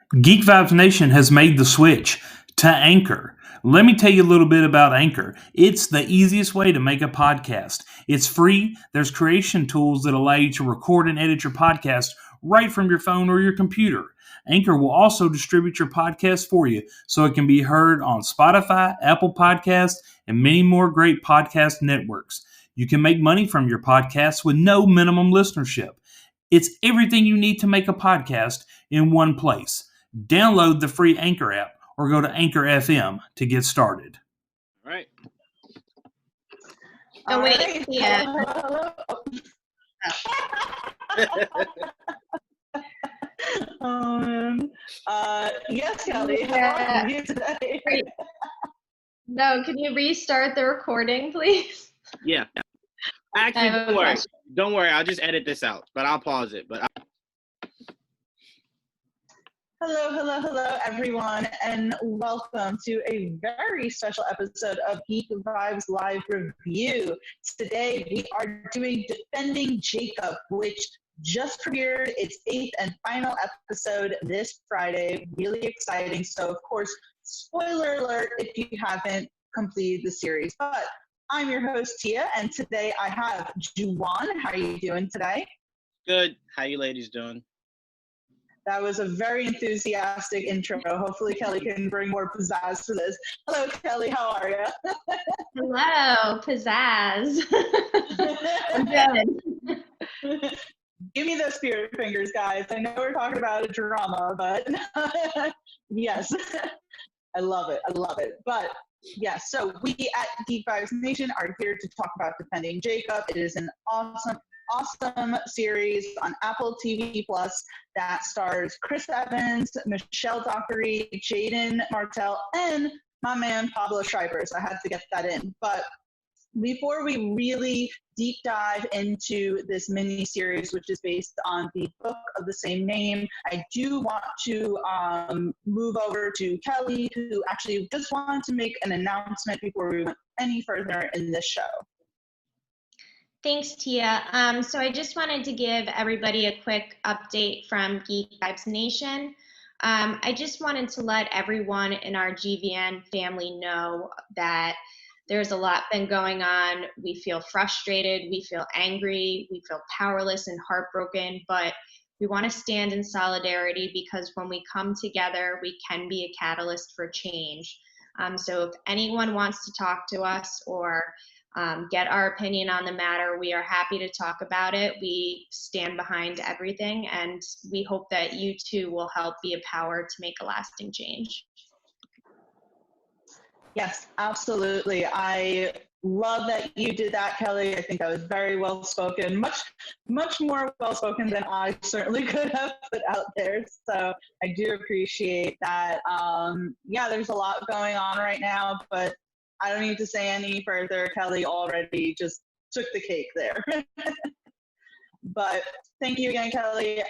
Geek Vibes Nation has made the switch to Anchor. Let me tell you a little bit about Anchor. It's the easiest way to make a podcast. It's free. There's creation tools that allow you to record and edit your podcast right from your phone or your computer. Anchor will also distribute your podcast for you so it can be heard on Spotify, Apple Podcasts, and many more great podcast networks. You can make money from your podcast with no minimum listenership. It's everything you need to make a podcast in one place. Download the free Anchor app or go to Anchor FM to get started. All right. Oh, wait. Yeah. Yes, Kelly. How are you today? No, can you restart the recording, please? Yeah. Actually, don't worry. I'll just edit this out, but I'll pause it. Hello, everyone, and welcome to a very special episode of Geek Vibes Live Review. Today, we are doing Defending Jacob, which just premiered its 8th and final episode this Friday. Really exciting. So, of course, spoiler alert if you haven't completed the series. But I'm your host, Tia, and today I have Juwaan. How are you doing today? Good. How you ladies doing? That was a very enthusiastic intro. Hopefully Kelly can bring more pizzazz to this. Hello, Kelly. How are you? Hello, pizzazz. I'm good. Give me those spirit fingers, guys. I know we're talking about a drama, but yes, I love it. But yes, so we at Geek Vibes Nation are here to talk about Defending Jacob. It is an awesome series on Apple TV Plus that stars Chris Evans, Michelle Dockery, Jaden Martell, and my man Pablo Schreiber. So I had to get that in. But before we really deep dive into this mini series, which is based on the book of the same name, I do want to move over to Kelly, who actually just wanted to make an announcement before we went any further in this show. Thanks, Tia. So I just wanted to give everybody a quick update from Geek Vibes Nation. I just wanted to let everyone in our GVN family know that there's a lot been going on. We feel frustrated, we feel angry, we feel powerless and heartbroken, but we want to stand in solidarity because when we come together, we can be a catalyst for change. So if anyone wants to talk to us or get our opinion on the matter, we are happy to talk about it. We stand behind everything, and we hope that you too will help be a power to make a lasting change. Yes, absolutely. I love that you did that, Kelly. I think that was very well spoken, much more well spoken than I certainly could have put out there. So I do appreciate that. There's a lot going on right now, but I don't need to say any further. Kelly already just took the cake there. But thank you again, Kelly.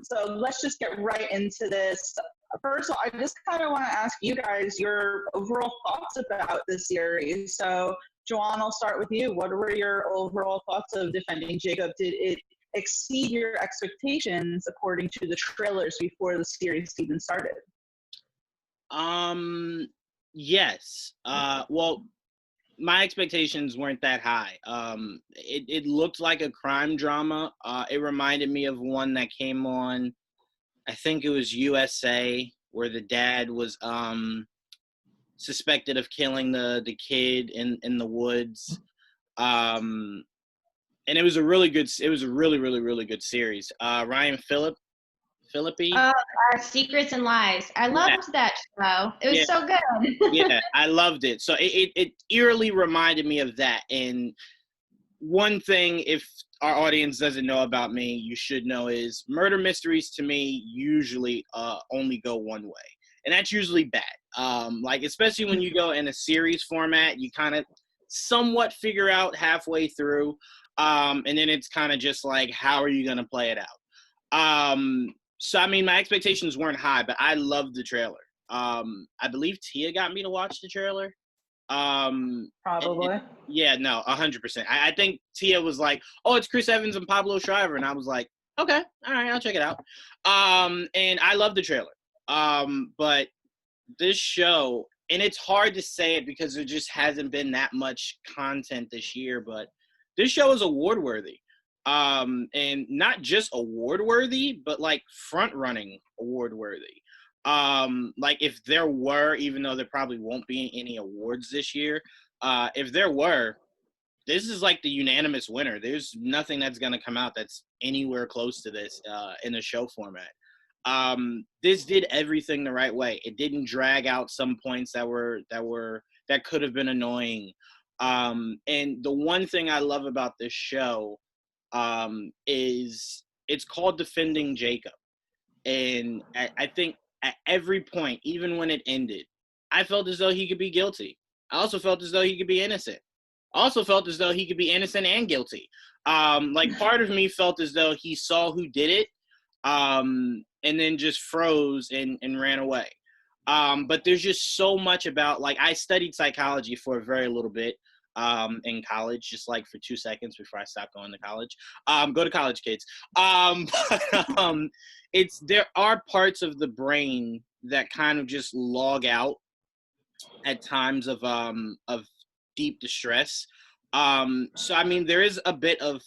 So let's just get right into this. First of all, I just kind of want to ask you guys your overall thoughts about this series. So, Juwaan, I'll start with you. What were your overall thoughts of Defending Jacob? Did it exceed your expectations according to the trailers before the series even started? Yes. Well, my expectations weren't that high. It looked like a crime drama. It reminded me of one that came on, I think it was USA, where the dad was suspected of killing the kid in the woods. And it was a really good, really good series. Ryan Phillippe. Secrets and Lies. I loved that show. It was so good. Yeah, I loved it. So it eerily reminded me of that. And one thing, if our audience doesn't know about me, you should know, is murder mysteries to me usually only go one way. And that's usually bad. Especially when you go in a series format, you kind of somewhat figure out halfway through. And then it's kind of just like, how are you going to play it out? So, I mean, my expectations weren't high, but I loved the trailer. I believe Tia got me to watch the trailer. Probably. 100%. I think Tia was like, oh, it's Chris Evans and Pablo Schreiber. And I was like, okay, all right, I'll check it out. And I love the trailer. But this show, and it's hard to say it because there just hasn't been that much content this year, but this show is award worthy. And not just award worthy, but like front running award worthy. Like if there were, even though there probably won't be any awards this year, if there were, this is like the unanimous winner. There's nothing that's going to come out that's anywhere close to this in the show format. This did everything the right way. It didn't drag out some points that could have been annoying. And the one thing I love about this show is it's called Defending Jacob. And I think at every point, even when it ended, I felt as though he could be guilty. I also felt as though he could be innocent. I also felt as though he could be innocent and guilty. Like part of me felt as though he saw who did it, and then just froze and ran away. But there's just so much about, like, I studied psychology for a very little bit in college, just like for 2 seconds before I stopped going to college. Go to college, kids. There are parts of the brain that kind of just log out at times of deep distress. So I mean, there is a bit of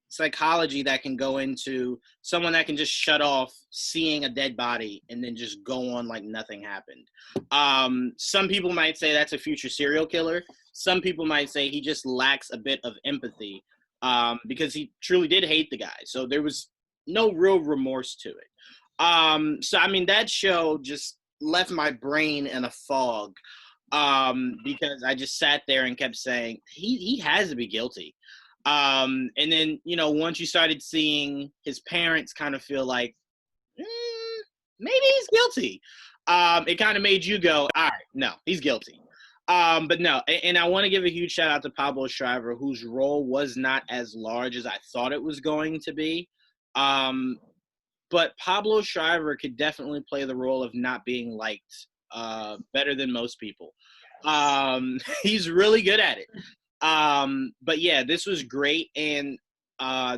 psychology that can go into someone that can just shut off seeing a dead body and then just go on like nothing happened. Some people might say that's a future serial killer. Some people might say he just lacks a bit of empathy because he truly did hate the guy. So there was no real remorse to it. So I mean, that show just left my brain in a fog because I just sat there and kept saying he has to be guilty. And then, you know, once you started seeing his parents kind of feel like, maybe he's guilty, it kind of made you go, all right, no, he's guilty. But no, and I want to give a huge shout out to Pablo Schreiber, whose role was not as large as I thought it was going to be. But Pablo Schreiber could definitely play the role of not being liked better than most people. He's really good at it. But yeah, this was great, and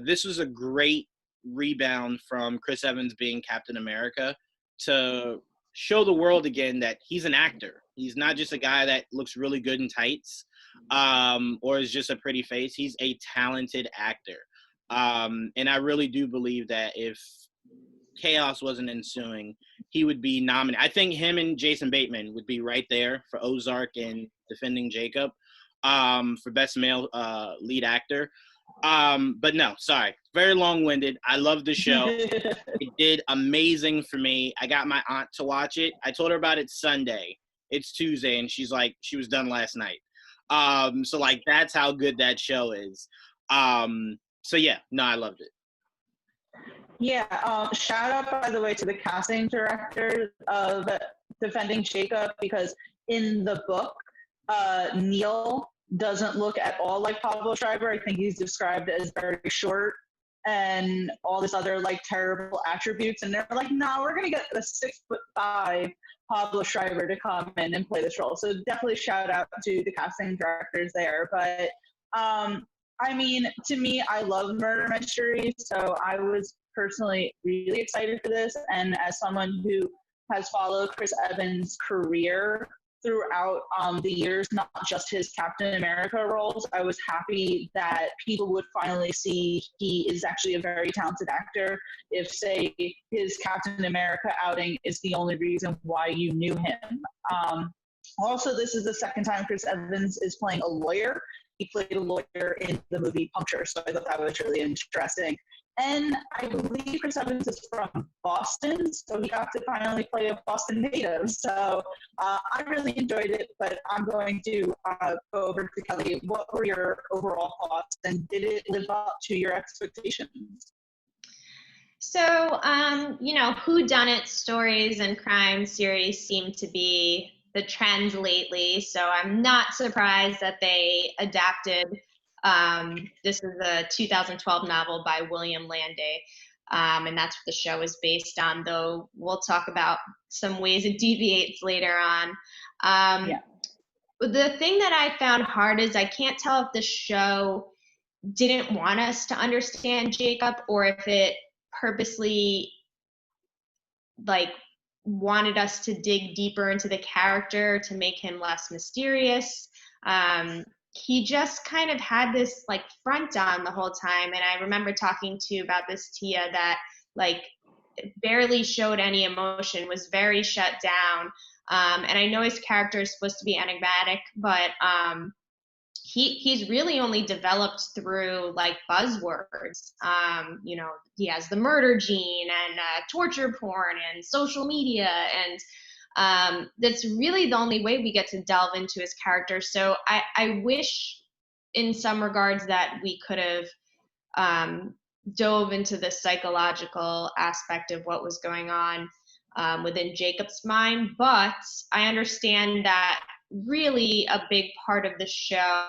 this was a great rebound from Chris Evans being Captain America to show the world again that he's an actor. He's not just a guy that looks really good in tights or is just a pretty face. He's a talented actor. And I really do believe that if chaos wasn't ensuing, he would be nominated. I think him and Jason Bateman would be right there for Ozark and Defending Jacob for best male lead actor. But no, sorry, very long-winded. I love the show. It did amazing for me. I got my aunt to watch it. I told her about it Sunday. It's Tuesday, and she's like, she was done last night. So like, that's how good that show is. So yeah, no, I loved it. Yeah, shout out, by the way, to the casting director of Defending Jacob, because in the book, Neil doesn't look at all like Pablo Schreiber. I think he's described as very short and all this other like terrible attributes. And they're like, no, we're going to get a 6'5" Pablo Schreiber to come in and play this role. So definitely shout out to the casting directors there. But I mean, to me, I love murder mysteries. So I was personally really excited for this. And as someone who has followed Chris Evans' career throughout the years, not just his Captain America roles, I was happy that people would finally see he is actually a very talented actor. If, say, his Captain America outing is the only reason why you knew him. Also, this is the second time Chris Evans is playing a lawyer. He played a lawyer in the movie Puncture, so I thought that was really interesting. And I believe Chris Evans is from Boston, so he got to finally play a Boston native. So I really enjoyed it, but I'm going to go over to Kelly. What were your overall thoughts, and did it live up to your expectations? So, you know, whodunit stories and crime series seem to be the trend lately, so I'm not surprised that they adapted. This is a 2012 novel by William Landay, and that's what the show is based on, though we'll talk about some ways it deviates later on. Yeah. The thing that I found hard is I can't tell if the show didn't want us to understand Jacob or if it purposely like wanted us to dig deeper into the character to make him less mysterious. He just kind of had this like front on the whole time. And I remember talking to you about this, Tia, that like barely showed any emotion, was very shut down. And I know his character is supposed to be enigmatic, but he's really only developed through like buzzwords. He has the murder gene and torture porn and social media, and that's really the only way we get to delve into his character. So I wish in some regards that we could have dove into the psychological aspect of what was going on within Jacob's mind, but I understand that really a big part of the show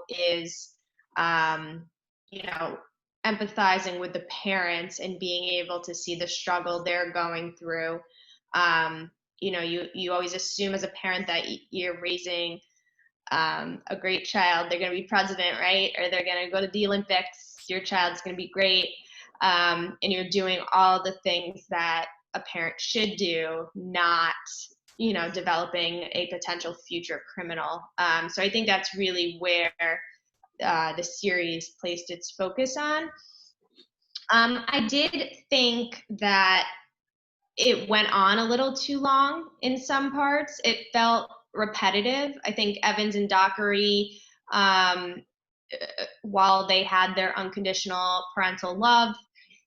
is empathizing with the parents and being able to see the struggle they're going through. You always assume as a parent that you're raising a great child. They're going to be president, right? Or they're going to go to the Olympics. Your child's going to be great. And you're doing all the things that a parent should do, not developing a potential future criminal. So I think that's really where the series placed its focus on. I did think that it went on a little too long in some parts. It felt repetitive. I think Evans and Dockery, while they had their unconditional parental love,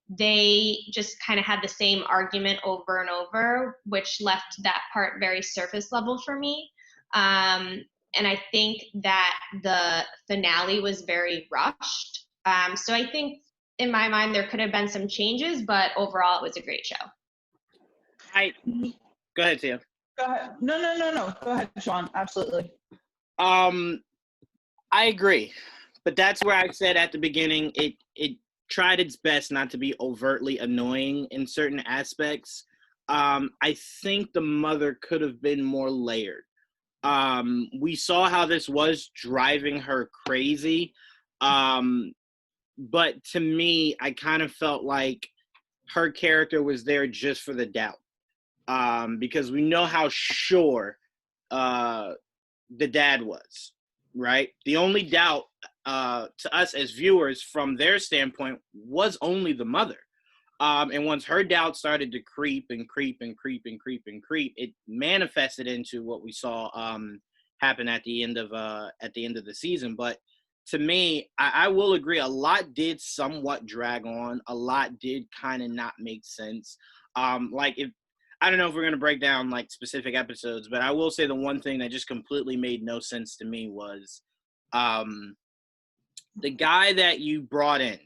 they just kind of had the same argument over and over, which left that part very surface level for me. And I think that the finale was very rushed. So I think in my mind there could have been some changes, but overall it was a great show. Go ahead, Tia. Go ahead. No. Go ahead, Juwaan. Absolutely. I agree, but that's where I said at the beginning it tried its best not to be overtly annoying in certain aspects. I think the mother could have been more layered. We saw how this was driving her crazy, but to me, I kind of felt like her character was there just for the doubt. Because we know how sure the dad was, right? The only doubt to us as viewers from their standpoint was only the mother. And once her doubt started to creep, it manifested into what we saw happen at the end of the season. But to me, I will agree, a lot did somewhat drag on. A lot did kind of not make sense. I don't know if we're going to break down like specific episodes, but I will say the one thing that just completely made no sense to me was the guy that you brought in.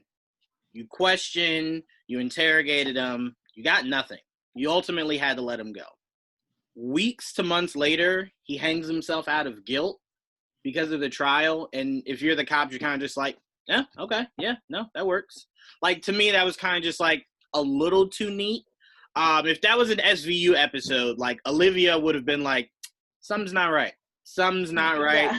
You questioned, you interrogated him, you got nothing. You ultimately had to let him go. Weeks to months later, he hangs himself out of guilt because of the trial. And if you're the cops, you're kind of just like, yeah, okay, yeah, no, that works. Like, to me, that was kind of just like a little too neat. If that was an SVU episode, like Olivia would have been like, something's not right. Something's not right.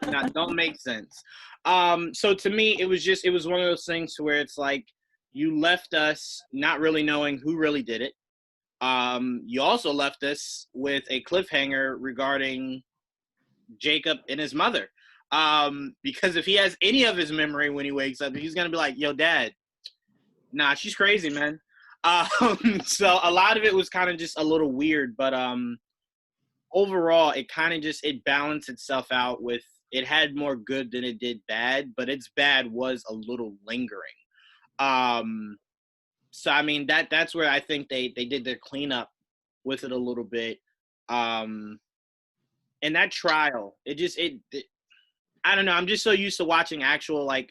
Yeah. Don't make sense. So to me, it was one of those things where it's like, you left us not really knowing who really did it. You also left us with a cliffhanger regarding Jacob and his mother. Because if he has any of his memory when he wakes up, he's going to be like, yo, dad, nah, she's crazy, man. So a lot of it was kind of just a little weird, but overall, it kind of just, it balanced itself out with, it had more good than it did bad, but its bad was a little lingering. So I mean, that's where I think they did their cleanup with it a little bit. And that trial, it I don't know, I'm just so used to watching actual like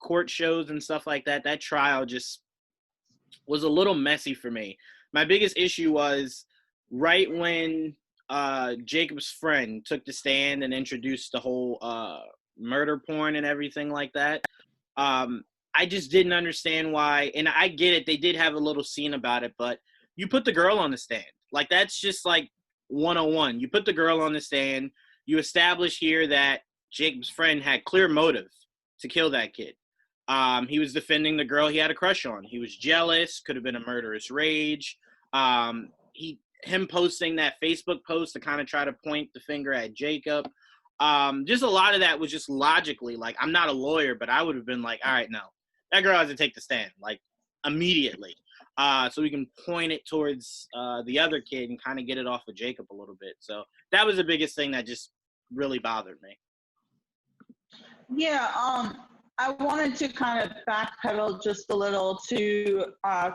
court shows and stuff like that. That trial just was a little messy for me. My biggest issue was right when Jacob's friend took the stand and introduced the whole murder porn and everything like that. I just didn't understand why, and I get it, they did have a little scene about it, but you put the girl on the stand. Like, that's just like 101. You put the girl on the stand, you establish here that Jacob's friend had clear motive to kill that kid. He was defending the girl he had a crush on. He was jealous, could have been a murderous rage. Him posting that Facebook post to kind of try to point the finger at Jacob. Just a lot of that was just logically, like, I'm not a lawyer, but I would have been like, all right, no, that girl has to take the stand, like, immediately. So we can point it towards the other kid and kind of get it off of Jacob a little bit. So that was the biggest thing that just really bothered me. Yeah, I wanted to kind of backpedal just a little to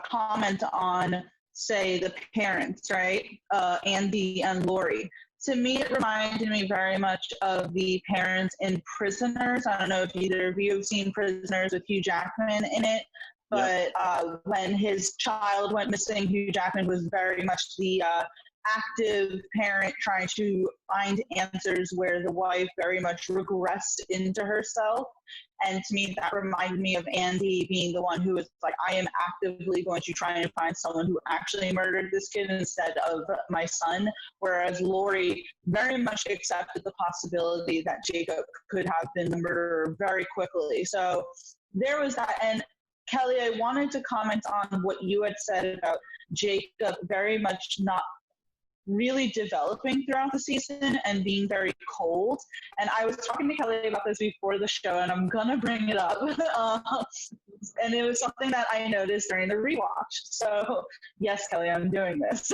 comment on, say, the parents, right? Andy and Lori. To me, it reminded me very much of the parents in Prisoners. I don't know if either of you have seen Prisoners with Hugh Jackman in it, but when his child went missing, Hugh Jackman was very much the active parent trying to find answers, where the wife very much regressed into herself. And to me, that reminded me of Andy being the one who was like, I am actively going to try and find someone who actually murdered this kid instead of my son. Whereas Lori very much accepted the possibility that Jacob could have been the murderer very quickly. So there was that. And Kelly, I wanted to comment on what you had said about Jacob very much not really developing throughout the season and being very cold. And I was talking to Kelly about this before the show, and I'm gonna bring it up. And it was something that I noticed during the rewatch. So yes, Kelly, I'm doing this.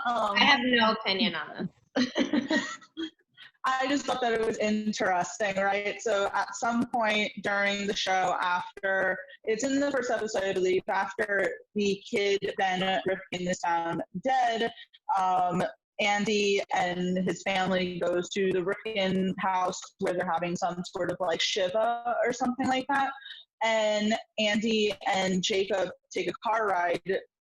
I have no opinion on this. I just thought that it was interesting, right? So at some point during the show, after, it's in the first episode, I believe, after the kid Ben Rifkin is found dead, Andy and his family goes to the Rifkin house where they're having some sort of like Shiva or something like that. And Andy and Jacob take a car ride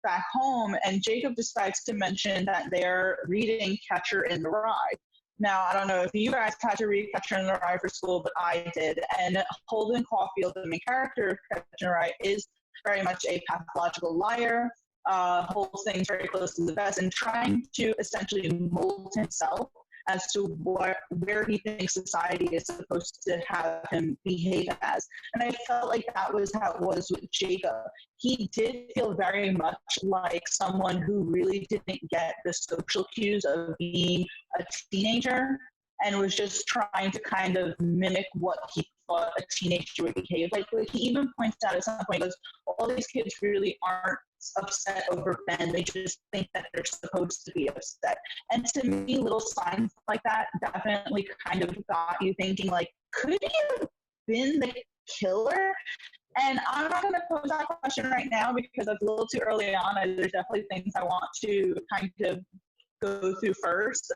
back home, and Jacob decides to mention that they're reading Catcher in the Rye. Now, I don't know if you guys had to read Catcher in the Rye for school, but I did. And Holden Caulfield, the main character of Catcher in the Rye, is very much a pathological liar, holds things very close to the vest, and trying to essentially mold himself as to where he thinks society is supposed to have him behave as. And I felt like that was how it was with Jacob. He did feel very much like someone who really didn't get the social cues of being a teenager and was just trying to kind of mimic what he thought a teenager would behave like. He even points out at some point, he goes, all these kids really aren't upset over Ben. They just think that they're supposed to be upset. And to me, little signs like that definitely kind of got you thinking, like, could he have been the killer? And I'm not going to pose that question right now because it's a little too early on. There's definitely things I want to kind of go through first.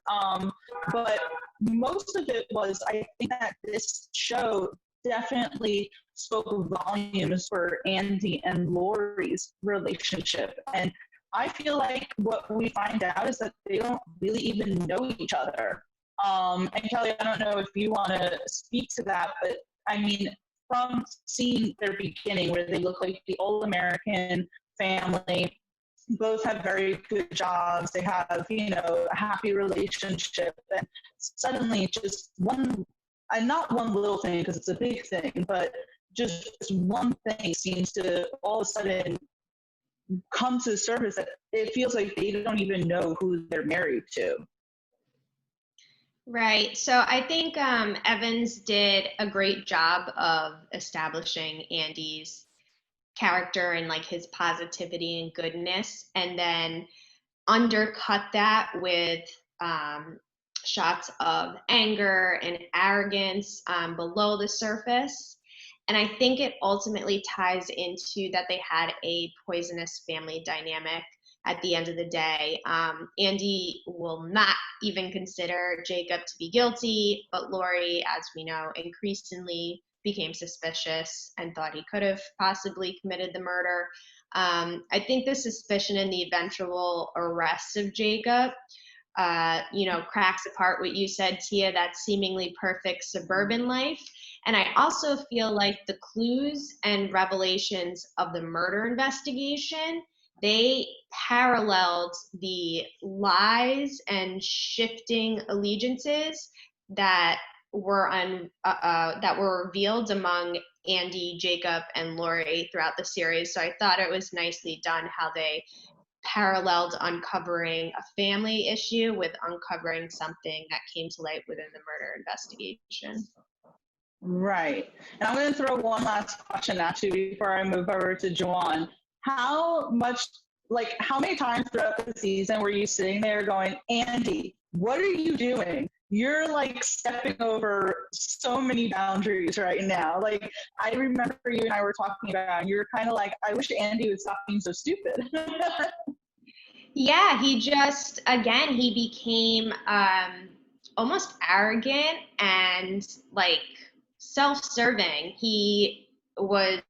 But most of it was, I think that this show definitely spoke volumes for Andy and Lori's relationship. And I feel like what we find out is that they don't really even know each other. And Kelly, I don't know if you want to speak to that, but I mean, from seeing their beginning where they look like the all-American family, both have very good jobs, they have, a happy relationship, and suddenly just one, and not one little thing because it's a big thing, but just one thing seems to all of a sudden come to the surface that it feels like they don't even know who they're married to. Right. So I think Evans did a great job of establishing Andy's character and like his positivity and goodness, and then undercut that with shots of anger and arrogance below the surface. And I think it ultimately ties into that they had a poisonous family dynamic at the end of the day. Andy will not even consider Jacob to be guilty, but Lori, as we know, increasingly became suspicious and thought he could have possibly committed the murder. I think the suspicion and the eventual arrest of Jacob, cracks apart what you said, Tia, that seemingly perfect suburban life. And I also feel like the clues and revelations of the murder investigation, they paralleled the lies and shifting allegiances that that were revealed among Andy, Jacob, and Lori throughout the series. So I thought it was nicely done how they paralleled uncovering a family issue with uncovering something that came to light within the murder investigation. Right. And I'm going to throw one last question at you before I move over to Juwaan. How many times throughout the season were you sitting there going, Andy, what are you doing? You're like stepping over so many boundaries right now. Like, I remember you and I were talking about, and you were kind of like, I wish Andy would stop being so stupid. Yeah, he just, again, he became almost arrogant and like self-serving. He was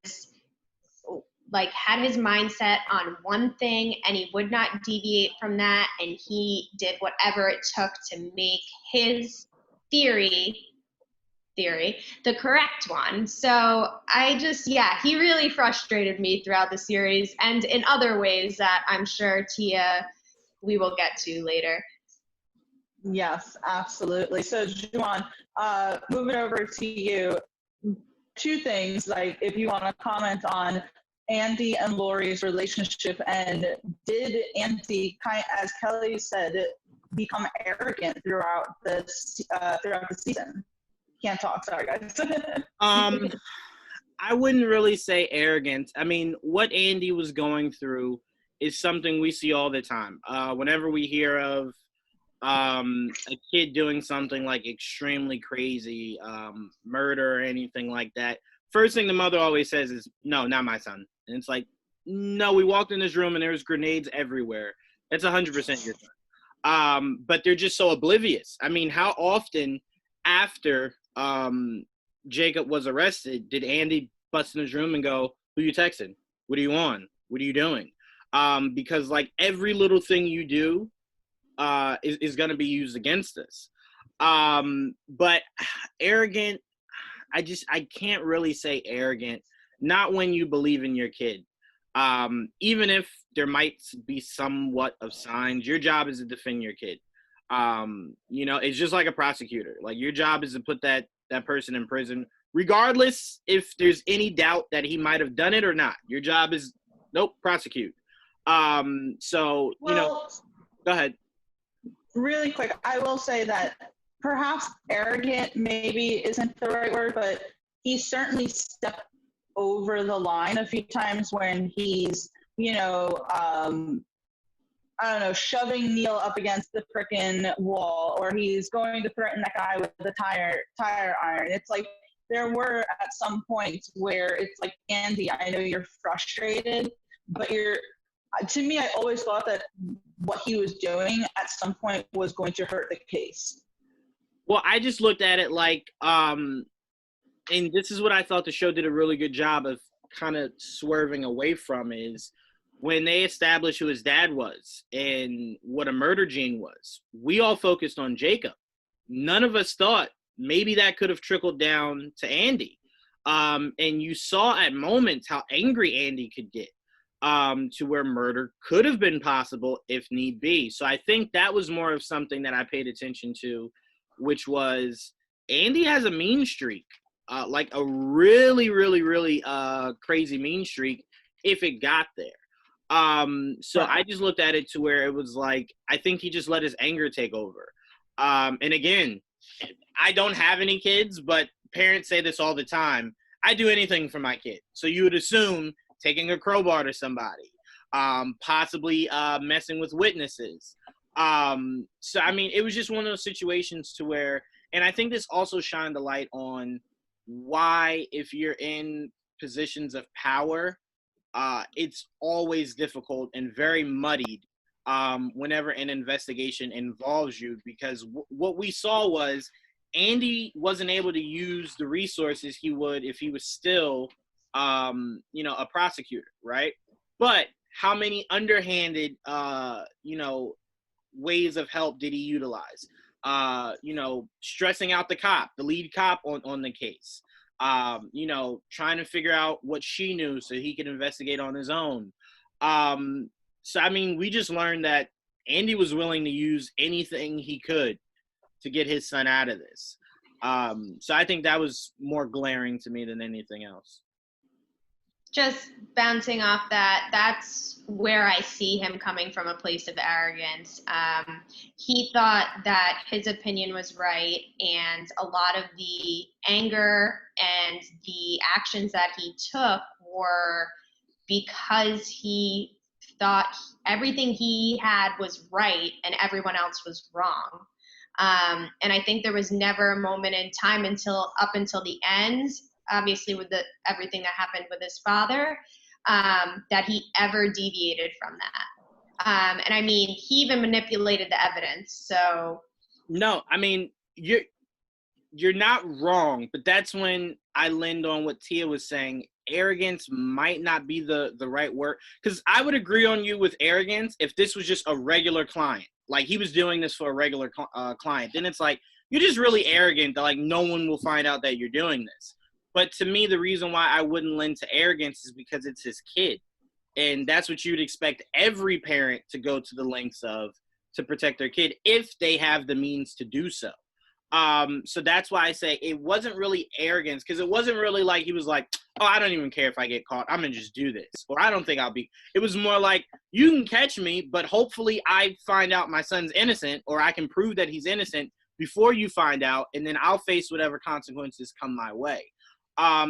like had his mindset on one thing and he would not deviate from that, and he did whatever it took to make his theory the correct one. So I just, yeah, he really frustrated me throughout the series and in other ways that I'm sure Tia we will get to later. Yes, absolutely. So, Juwaan, moving over to you, two things, like if you want to comment on Andy and Lori's relationship, and did Andy, as Kelly said, become arrogant throughout the season? Can't talk, sorry guys. I wouldn't really say arrogant. I mean, what Andy was going through is something we see all the time. Whenever we hear of a kid doing something like extremely crazy, murder or anything like that, first thing the mother always says is, no, not my son. And it's like, no, we walked in this room and there was grenades everywhere. That's 100% your son. But they're just so oblivious. I mean, how often after Jacob was arrested did Andy bust in his room and go, who you texting? What are you on? What are you doing? Because like every little thing you do is going to be used against us. But arrogant, I can't really say arrogant, not when you believe in your kid. Even if there might be somewhat of signs, your job is to defend your kid. It's just like a prosecutor. Like, your job is to put that person in prison, regardless if there's any doubt that he might have done it or not. Your job is, nope, prosecute. Go ahead. Really quick, I will say that perhaps arrogant maybe isn't the right word, but he certainly stepped over the line a few times when he's, shoving Neil up against the frickin' wall, or he's going to threaten that guy with the tire iron. It's like there were at some points where it's like, Andy, I know you're frustrated, but to me, I always thought that what he was doing at some point was going to hurt the case. Well, I just looked at it like, and this is what I thought the show did a really good job of kind of swerving away from, is when they established who his dad was and what a murder gene was, we all focused on Jacob. None of us thought maybe that could have trickled down to Andy. And you saw at moments how angry Andy could get, to where murder could have been possible if need be. So I think that was more of something that I paid attention to, which was Andy has a mean streak, like a really, really, really crazy mean streak if it got there. I just looked at it to where it was like, I think he just let his anger take over. And again, I don't have any kids, but parents say this all the time. I do anything for my kid. So you would assume taking a crowbar to somebody, possibly messing with witnesses. It was just one of those situations to where, and I think this also shined a light on why, if you're in positions of power, it's always difficult and very muddied whenever an investigation involves you, because what we saw was Andy wasn't able to use the resources he would if he was still, a prosecutor, right? But how many underhanded, ways of help did he utilize? Stressing out the lead cop on the case. Trying to figure out what she knew so he could investigate on his own. We just learned that Andy was willing to use anything he could to get his son out of this. So I think that was more glaring to me than anything else. Just bouncing off that, that's where I see him coming from, a place of arrogance. He thought that his opinion was right, and a lot of the anger and the actions that he took were because he thought everything he had was right and everyone else was wrong. And I think there was never a moment in time up until the end, obviously with everything that happened with his father, that he ever deviated from that. And I mean, he even manipulated the evidence. So no, I mean, you're not wrong, but that's when I land on what Tia was saying. Arrogance might not be the right word, because I would agree on you with arrogance if this was just a regular client, like he was doing this for a regular client. Then it's like, you're just really arrogant that like no one will find out that you're doing this. But to me, the reason why I wouldn't lend to arrogance is because it's his kid. And that's what you'd expect every parent to go to the lengths of to protect their kid if they have the means to do so. So that's why I say it wasn't really arrogance, because it wasn't really like he was like, oh, I don't even care if I get caught. I'm going to just do this. Or I don't think I'll be. It was more like, you can catch me, but hopefully I find out my son's innocent, or I can prove that he's innocent before you find out, and then I'll face whatever consequences come my way.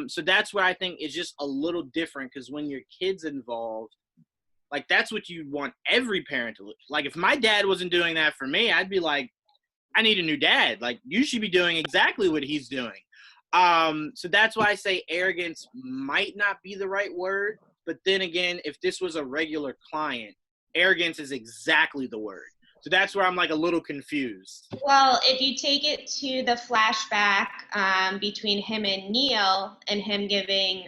So that's where I think it's just a little different, because when your kid's involved, like that's what you want every parent to look. Like if my dad wasn't doing that for me, I'd be like, I need a new dad. Like you should be doing exactly what he's doing. So that's why I say arrogance might not be the right word. But then again, if this was a regular client, arrogance is exactly the word. So that's where I'm like a little confused. well, if you take it to the flashback between him and Neil, and him giving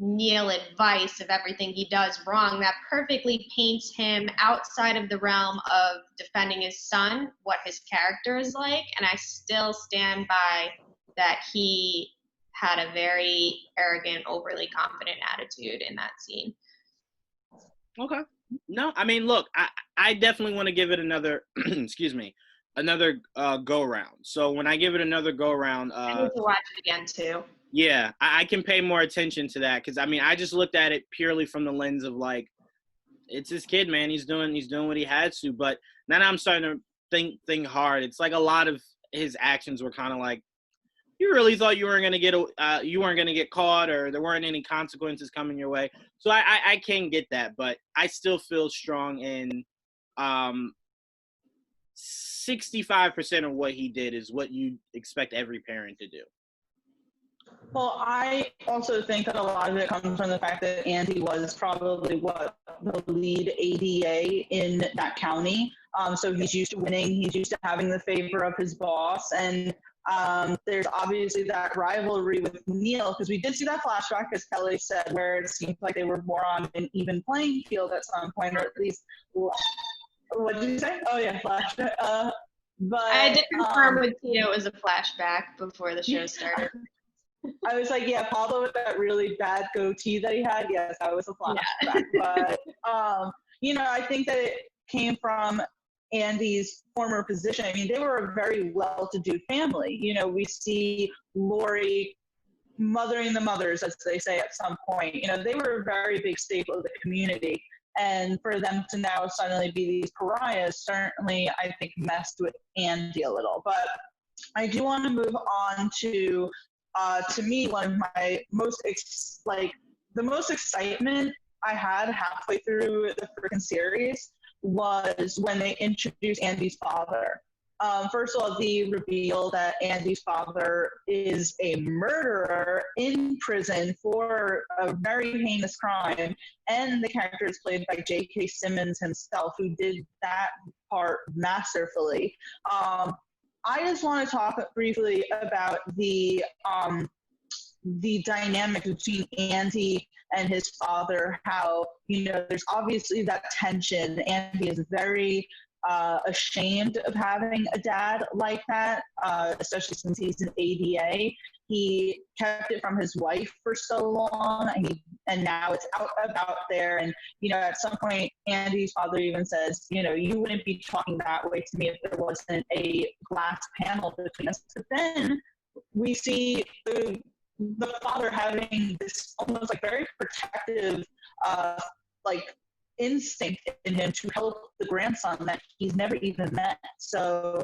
Neil advice of everything he does wrong, that perfectly paints him outside of the realm of defending his son, what his character is like. And I still stand by that he had a very arrogant, overly confident attitude in that scene. Okay. No, I mean, look, I definitely want to give it another, excuse me, another go round. So when I give it another go round, I need to watch it again too. yeah, I can pay more attention to that, because I mean, I just looked at it purely from the lens of like, it's his kid, man. He's doing what he had to. But now I'm starting to think hard. It's like a lot of his actions were kind of like, you really thought you weren't gonna get caught, or there weren't any consequences coming your way. So I can get that, but I still feel strong in 65% of what he did is what you expect every parent to do. Well, I also think that a lot of it comes from the fact that Andy was probably the lead ADA in that county. So he's used to winning. He's used to having the favor of his boss. And there's obviously that rivalry with Neil, because we did see that flashback, as Kelly said, where it seems like they were more on an even playing field at some point, or at least, what did you say? Oh, yeah, flashback. But I did confirm with Tia it was a flashback before the show started. I was like, yeah, Pablo with that really bad goatee that he had, yes, that was a flashback. Yeah. But, I think that it came from Andy's former position. I mean, they were a very well-to-do family. We see Lori mothering the mothers, as they say at some point. They were a very big staple of the community. And for them to now suddenly be these pariahs certainly, I think, messed with Andy a little. But I do want to move on to me, one of my most, the most excitement I had halfway through the freaking series was when they introduced Andy's father. First of all, the reveal that Andy's father is a murderer in prison for a very heinous crime, and the character is played by J.K. Simmons himself, who did that part masterfully. I just want to talk briefly about the dynamic between Andy and his father, how, there's obviously that tension. Andy is very ashamed of having a dad like that, especially since he's an ADA. he kept it from his wife for so long, and now it's out about there. And at some point, Andy's father even says, you wouldn't be talking that way to me if there wasn't a glass panel between us. But then we see the father having this almost like very protective, like instinct in him to help the grandson that he's never even met. So,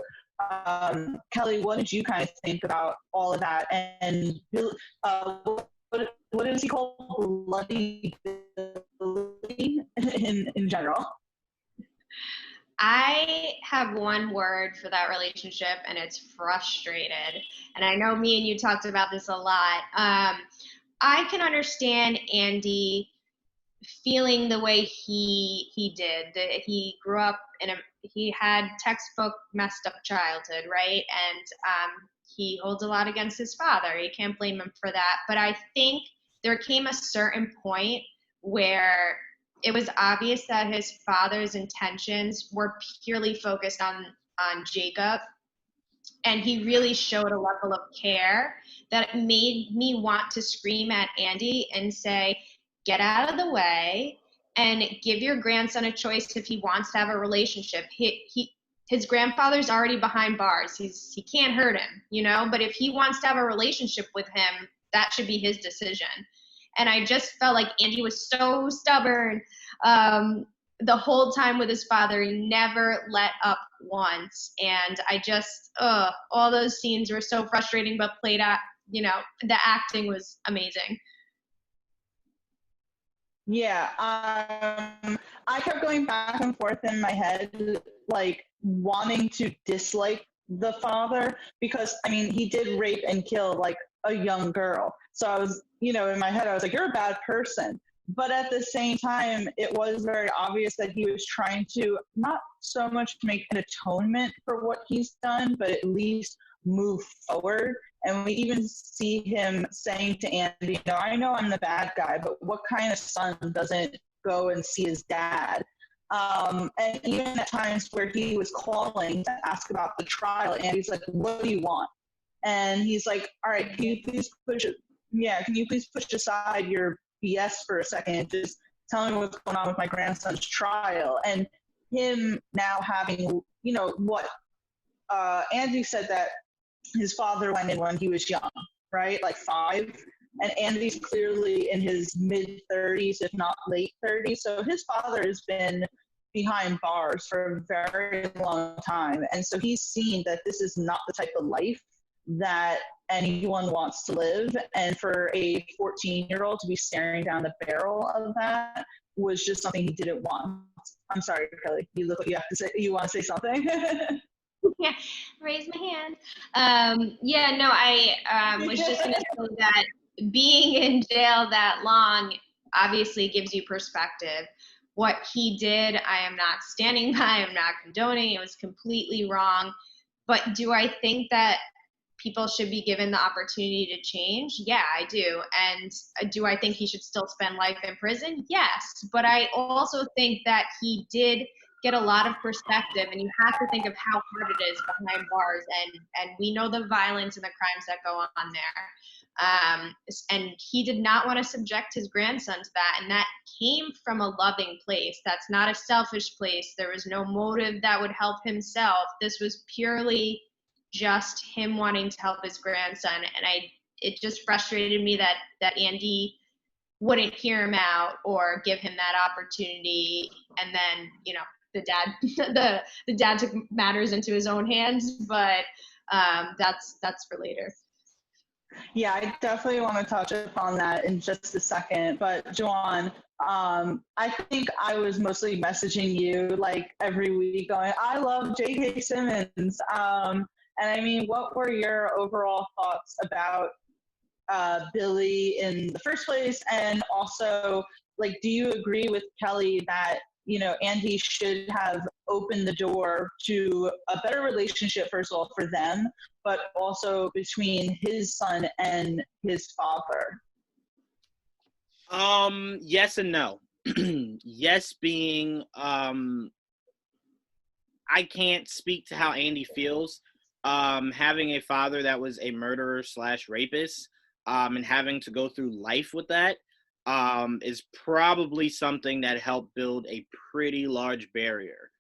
Kelly, what did you kind of think about all of that? And what is he called? Bloody Billy in general? I have one word for that relationship, and it's frustrated. And I know me and you talked about this a lot. I can understand Andy feeling the way he did. He grew up he had textbook messed up childhood, right? And he holds a lot against his father. You can't blame him for that. But I think there came a certain point where it was obvious that his father's intentions were purely focused on Jacob, and he really showed a level of care that made me want to scream at Andy and say, get out of the way and give your grandson a choice if he wants to have a relationship. His grandfather's already behind bars. He can't hurt him, but if he wants to have a relationship with him, that should be his decision. And I just felt like Andy was so stubborn the whole time with his father. He never let up once. And I just, all those scenes were so frustrating, but played out, the acting was amazing. Yeah, I kept going back and forth in my head, like wanting to dislike the father because, he did rape and kill like a young girl. So I was, in my head, I was like, you're a bad person. But at the same time, it was very obvious that he was trying to not so much make an atonement for what he's done, but at least move forward. And we even see him saying to Andy, I know I'm the bad guy, but what kind of son doesn't go and see his dad? And even at times where he was calling to ask about the trial, Andy's like, what do you want? And he's like, all right, can you please push aside your BS for a second and just tell me what's going on with my grandson's trial? And him now having, what Andy said that his father went in when he was young, right? Like 5. And Andy's clearly in his mid-30s, if not late 30s. So his father has been behind bars for a very long time. And so he's seen that this is not the type of life that anyone wants to live. And for a 14-year-old to be staring down the barrel of that was just something he didn't want. I'm sorry, Kelly. You look like you have to say, you want to say something? Yeah, raise my hand. I was just going to say that being in jail that long obviously gives you perspective. What he did, I am not standing by, I'm not condoning. It was completely wrong. But do I think that people should be given the opportunity to change? Yeah, I do. And do I think he should still spend life in prison? Yes. But I also think that he did get a lot of perspective, and you have to think of how hard it is behind bars, and we know the violence and the crimes that go on there. And he did not want to subject his grandson to that, and that came from a loving place. That's not a selfish place. There was no motive that would help himself. This was purely just him wanting to help his grandson. And it just frustrated me that Andy wouldn't hear him out or give him that opportunity. And then, the dad took matters into his own hands, but that's for later. Yeah, I definitely want to touch upon that in just a second. But Juwaan, I think I was mostly messaging you like every week going, I love J.K. Simmons. And what were your overall thoughts about Billy in the first place? And also, like, do you agree with Kelly that, Andy should have opened the door to a better relationship, first of all, for them, but also between his son and his father? Yes and no. Yes being, I can't speak to how Andy feels. having a father that was a murderer / rapist, and having to go through life with that, is probably something that helped build a pretty large barrier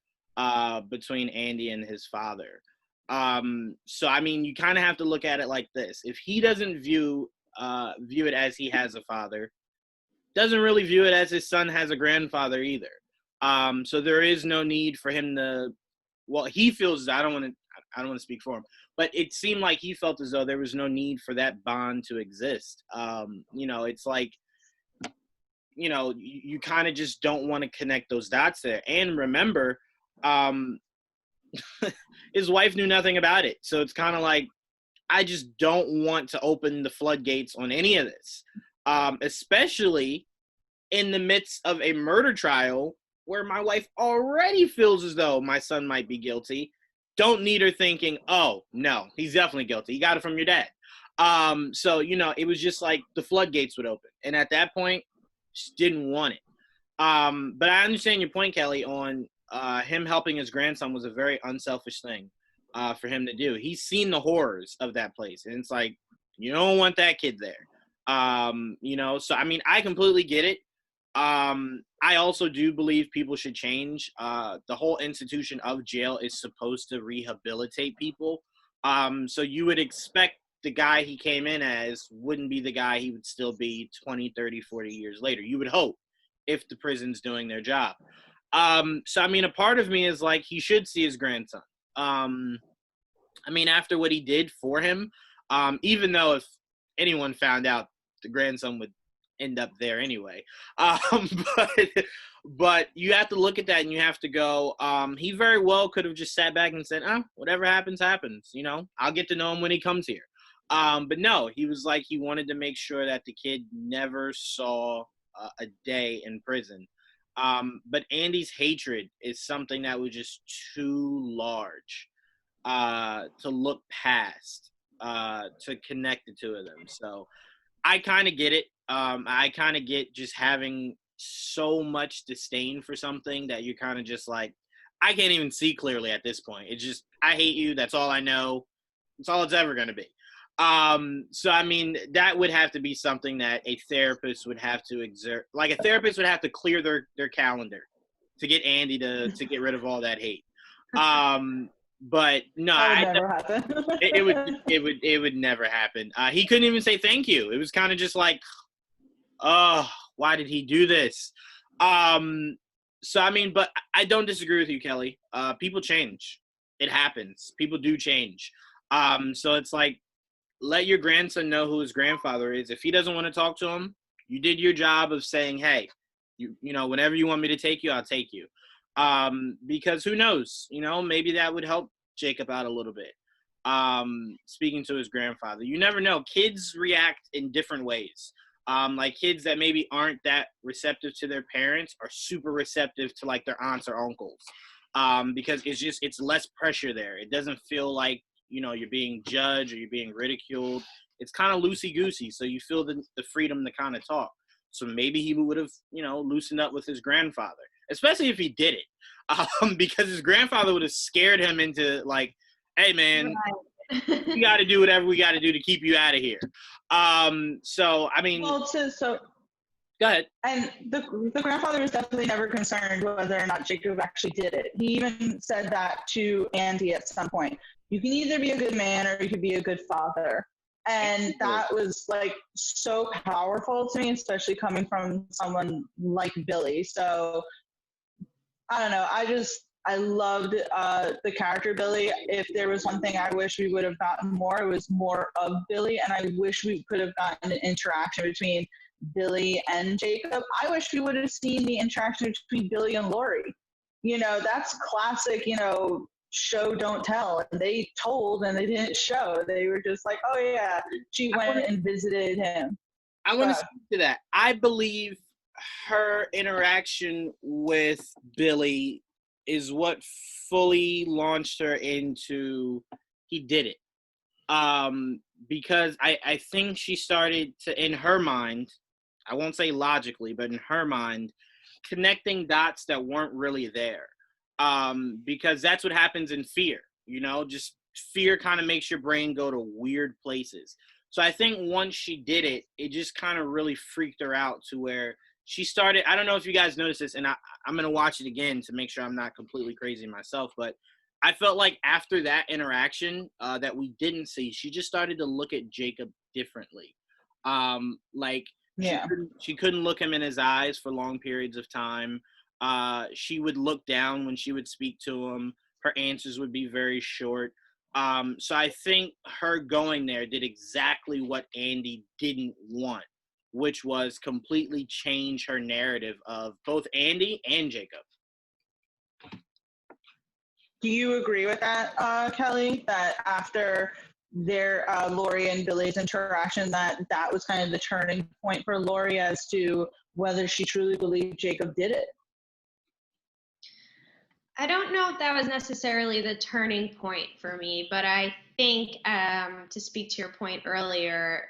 between Andy and his father. So I mean, you kind of have to look at it like this: if he doesn't view it as he has a father, doesn't really view it as his son has a grandfather either. So there is no need for him to. Well, he feels. I don't want to speak for him, but it seemed like he felt as though there was no need for that bond to exist. It's like, you kind of just don't want to connect those dots there. And remember, his wife knew nothing about it. So it's kind of like, I just don't want to open the floodgates on any of this, especially in the midst of a murder trial where my wife already feels as though my son might be guilty. Don't need her thinking, oh, no, he's definitely guilty. You got it from your dad. So, it was just like the floodgates would open. And at that point, just didn't want it. But I understand your point, Kelly, on him helping his grandson was a very unselfish thing for him to do. He's seen the horrors of that place. And it's like, you don't want that kid there. So, I mean, I completely get it. I also do believe people should change. The whole institution of jail is supposed to rehabilitate people. So you would expect the guy he came in as wouldn't be the guy he would still be 20, 30, 40 years later. You would hope, if the prison's doing their job. So, I mean, a part of me is like, he should see his grandson. I mean, after what he did for him, even though if anyone found out, the grandson would end up there anyway. But you have to look at that and you have to go, he very well could have just sat back and said, whatever happens, happens. I'll get to know him when he comes here. But no, he was like, he wanted to make sure that the kid never saw a day in prison. But Andy's hatred is something that was just too large to look past, to connect the two of them. So I kind of get it. I kind of get just having so much disdain for something that you're kind of just like, I can't even see clearly at this point. It's just, I hate you. That's all I know. That's all it's ever going to be. So, I mean, that would have to be something that a therapist would have to exert. Like, a therapist would have to clear their calendar to get Andy to get rid of all that hate. But no, that would never happen. it would never happen. He couldn't even say thank you. It was kind of just like, oh, why did he do this? So, I mean, but I don't disagree with you, Kelly. People change. It happens. People do change. So it's like, let your grandson know who his grandfather is. If he doesn't want to talk to him, you did your job of saying, hey, whenever you want me to take you, I'll take you. Because who knows, maybe that would help Jacob out a little bit. Speaking to his grandfather, you never know. Kids react in different ways. Like kids that maybe aren't that receptive to their parents are super receptive to like their aunts or uncles. Because it's less pressure there. It doesn't feel like, you're being judged or you're being ridiculed. It's kind of loosey-goosey, so you feel the freedom to kind of talk. So maybe he would have, loosened up with his grandfather, especially if he did it, because his grandfather would have scared him into like, hey, man, right. We got to do whatever we got to do to keep you out of here. So, I mean. Well, so go ahead. And the grandfather was definitely never concerned whether or not Jacob actually did it. He even said that to Andy at some point. You can either be a good man or you could be a good father. And that was like so powerful to me, especially coming from someone like Billy. So I don't know. I loved the character Billy. If there was one thing I wish we would have gotten more, it was more of Billy. And I wish we could have gotten an interaction between Billy and Jacob. I wish we would have seen the interaction between Billy and Lori. That's classic, show don't tell. And they told and they didn't show. They were just like, oh yeah, she went and visited him. I want to speak to that. I believe her interaction with Billy is what fully launched her into he did it. Because I think she started to, in her mind, I won't say logically, but in her mind, connecting dots that weren't really there. Because that's what happens in fear, just fear kind of makes your brain go to weird places. So I think once she did it, it just kind of really freaked her out to where she started. I don't know if you guys noticed this, and I'm going to watch it again to make sure I'm not completely crazy myself, but I felt like after that interaction that we didn't see, she just started to look at Jacob differently. Like Yeah. she couldn't look him in his eyes for long periods of time. She would look down when she would speak to him. Her answers would be very short. So I think her going there did exactly what Andy didn't want, which was completely change her narrative of both Andy and Jacob. Do you agree with that, Kelly? That after their Lori and Billy's interaction, that was kind of the turning point for Lori as to whether she truly believed Jacob did it? I don't know if that was necessarily the turning point for me, but I think to speak to your point earlier,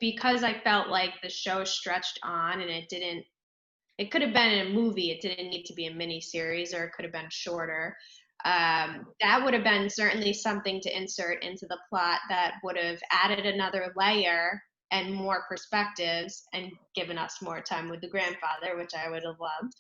because I felt like the show stretched on and it could have been in a movie, it didn't need to be a mini series, or it could have been shorter. That would have been certainly something to insert into the plot that would have added another layer and more perspectives and given us more time with the grandfather, which I would have loved,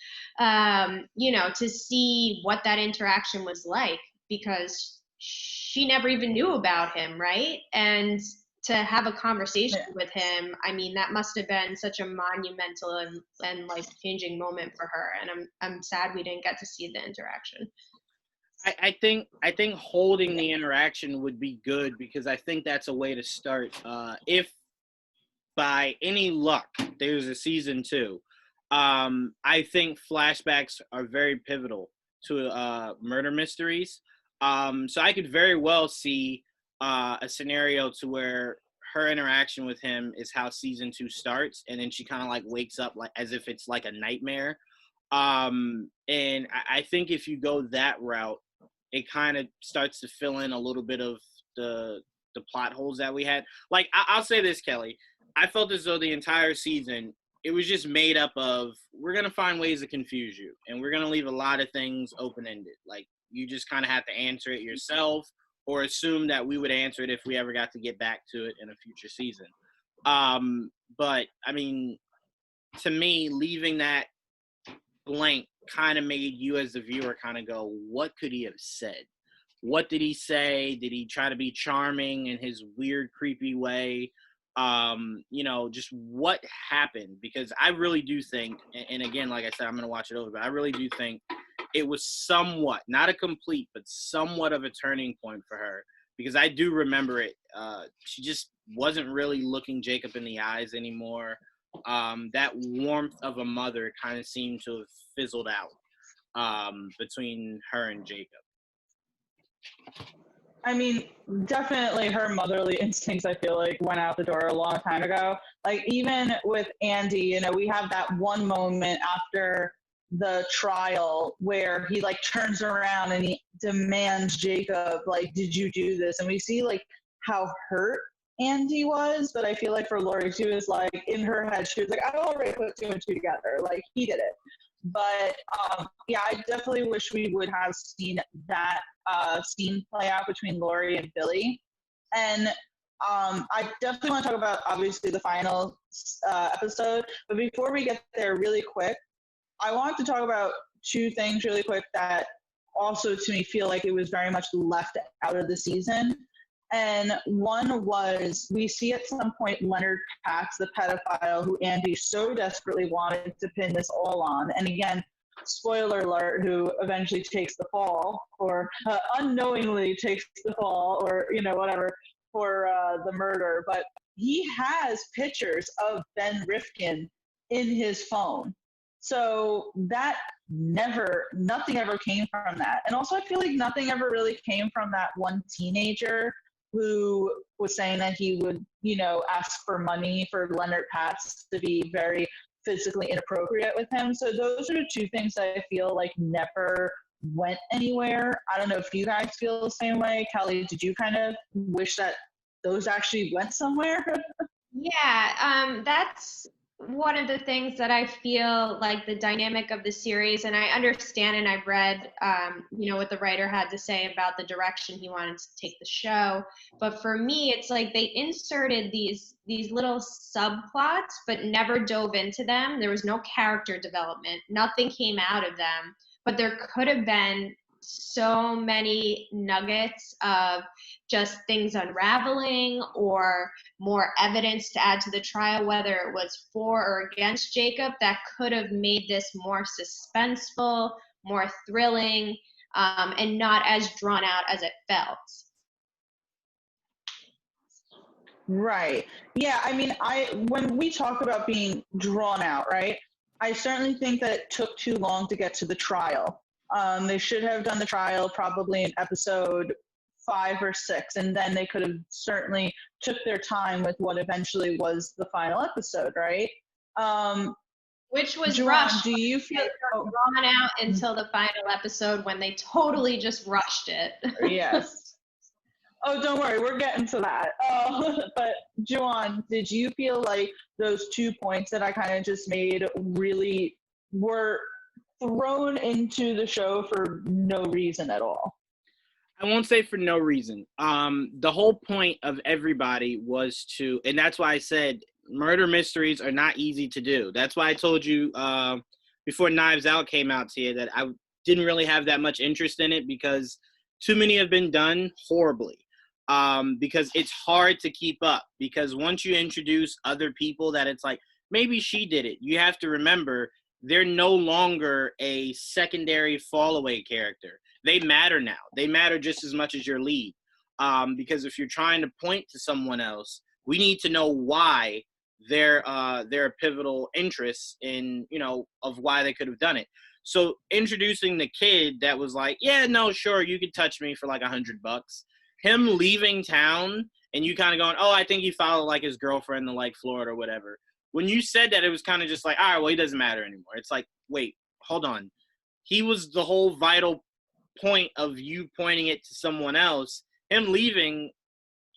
to see what that interaction was like, because she never even knew about him, right? And to have a conversation with him, I mean, that must have been such a monumental and life-changing moment for her. And I'm sad we didn't get to see the interaction. I think holding the interaction would be good, because I think that's a way to start. If by any luck there's a season 2, I think flashbacks are very pivotal to murder mysteries. So I could very well see a scenario to where her interaction with him is how season 2 starts, and then she kind of like wakes up like as if it's like a nightmare. And I think if you go that route, it kind of starts to fill in a little bit of the plot holes that we had. Like I'll say this, Kelly, I felt as though the entire season, it was just made up of, we're going to find ways to confuse you, and we're going to leave a lot of things open-ended. Like, you just kind of have to answer it yourself, or assume that we would answer it if we ever got to get back to it in a future season. But, I mean, to me, leaving that blank kind of made you as the viewer kind of go, what could he have said? What did he say? Did he try to be charming in his weird, creepy way? Just what happened? Because I really do think, and again, like I said, I'm going to watch it over, but I really do think it was somewhat, not a complete, but somewhat of a turning point for her, because I do remember it. She just wasn't really looking Jacob in the eyes anymore. That warmth of a mother kind of seemed to have fizzled out between her and Jacob. I mean, definitely her motherly instincts, I feel like, went out the door a long time ago. Like, even with Andy, we have that one moment after the trial where he, like, turns around and he demands Jacob, like, did you do this? And we see, like, how hurt Andy was, but I feel like for Lori, she was, like, in her head, she was like, I already put 2 and 2 together. Like, he did it. But, yeah, I definitely wish we would have seen that scene play out between Lori and Billy. And I definitely want to talk about, obviously, the final episode. But before we get there, really quick, I want to talk about 2 things really quick that also, to me, feel like it was very much left out of the season. And one was, we see at some point Leonard Katz, the pedophile who Andy so desperately wanted to pin this all on. And again, spoiler alert, who eventually takes the fall, or unknowingly takes the fall, or, whatever, for the murder. But he has pictures of Ben Rifkin in his phone. So that nothing ever came from that. And also I feel like nothing ever really came from that one teenager who was saying that he would, ask for money for Leonard Katz to be very physically inappropriate with him. So those are 2 things that I feel like never went anywhere. I don't know if you guys feel the same way. Kelly, did you kind of wish that those actually went somewhere? Yeah, that's one of the things that I feel like the dynamic of the series, and I understand and I've read, what the writer had to say about the direction he wanted to take the show. But for me, it's like they inserted these little subplots, but never dove into them. There was no character development. Nothing came out of them. But there could have been so many nuggets of just things unraveling or more evidence to add to the trial, whether it was for or against Jacob, that could have made this more suspenseful, more thrilling, and not as drawn out as it felt. Right. Yeah. I mean, when we talk about being drawn out, right, I certainly think that it took too long to get to the trial. They should have done the trial probably in episode 5 or 6, and then they could have certainly took their time with what eventually was the final episode, right? Which was Juwaan, rushed. do you feel drawn out until the final episode when they totally just rushed it? Yes. Oh, don't worry, we're getting to that. But Juwaan, did you feel like those 2 points that I kind of just made really were thrown into the show for no reason at all? I won't say for no reason. The whole point of everybody was to, and that's why I said murder mysteries are not easy to do. That's why I told you before Knives Out came out to you that I didn't really have that much interest in it because too many have been done horribly. Because it's hard to keep up, because once you introduce other people that it's like, maybe she did it, you have to remember they're no longer a secondary fall away character. They matter now. They matter just as much as your lead. Because if you're trying to point to someone else, we need to know why they're a pivotal interest in, of why they could have done it. So introducing the kid that was like, yeah, no, sure, you could touch me for like $100. Him leaving town and you kind of going, oh, I think he followed like his girlfriend to like Florida or whatever. When you said that, it was kind of just like, all right, well, he doesn't matter anymore. It's like, wait, hold on. He was the whole vital point of you pointing it to someone else. Him leaving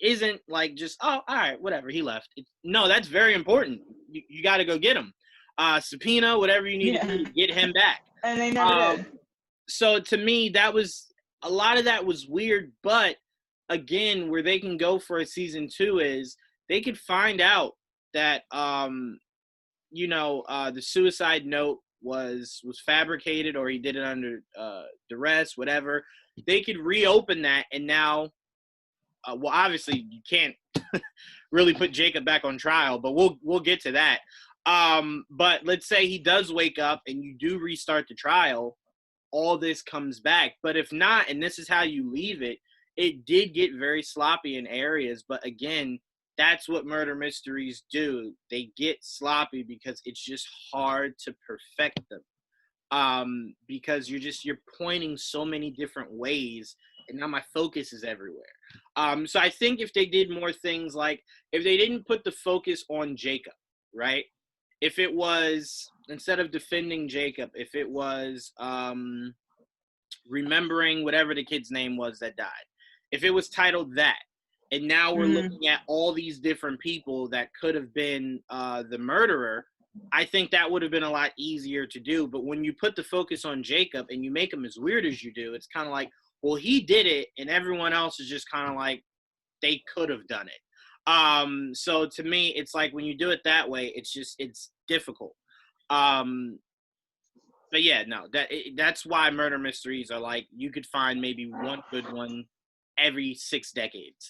isn't like just, oh, all right, whatever, he left. No, that's very important. You got to go get him. Subpoena, whatever you need to do to get him back. And they never did. So to me, a lot of that was weird, but again, where they can go for a season 2 is they could find out that the suicide note was fabricated, or he did it under duress, whatever. They could reopen that, and now well, obviously you can't really put Jacob back on trial, but we'll get to that. But let's say he does wake up and you do restart the trial, all this comes back. But if not, and this is how you leave it, it did get very sloppy in areas, but again, that's what murder mysteries do. They get sloppy because it's just hard to perfect them. Because you're pointing so many different ways, and now my focus is everywhere. So I think if they did more things, like if they didn't put the focus on Jacob, right? If it was, instead of defending Jacob, if it was remembering whatever the kid's name was that died, if it was titled that, and now we're looking at all these different people that could have been the murderer, I think that would have been a lot easier to do. But when you put the focus on Jacob and you make him as weird as you do, it's kind of like, well, he did it, and everyone else is just kind of like, they could have done it. So to me, it's like when you do it that way, it's difficult. But yeah, no, that's why murder mysteries are like, you could find maybe one good one every 6 decades,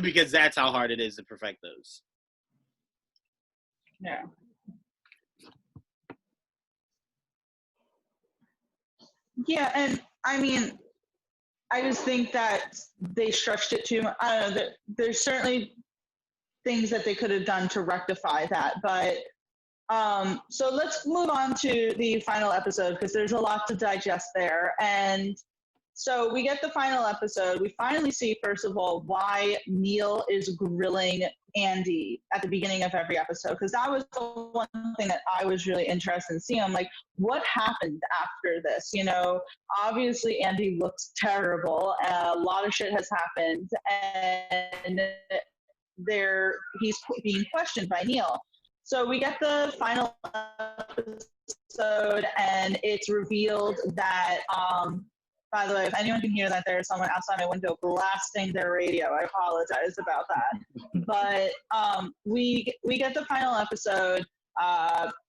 because that's how hard it is to perfect those. Yeah. Yeah, and I mean, I just think that they stretched it too much. I don't know, there's certainly things that they could have done to rectify that, but so let's move on to the final episode, because there's a lot to digest there. And so we get the final episode. We finally see, first of all, why Neil is grilling Andy at the beginning of every episode, because that was the one thing that I was really interested in seeing. I'm like, what happened after this? Obviously Andy looks terrible. A lot of shit has happened, and he's being questioned by Neil. So we get the final episode, and it's revealed that, by the way, if anyone can hear that there's someone outside my window blasting their radio, I apologize about that. But we get the final episode.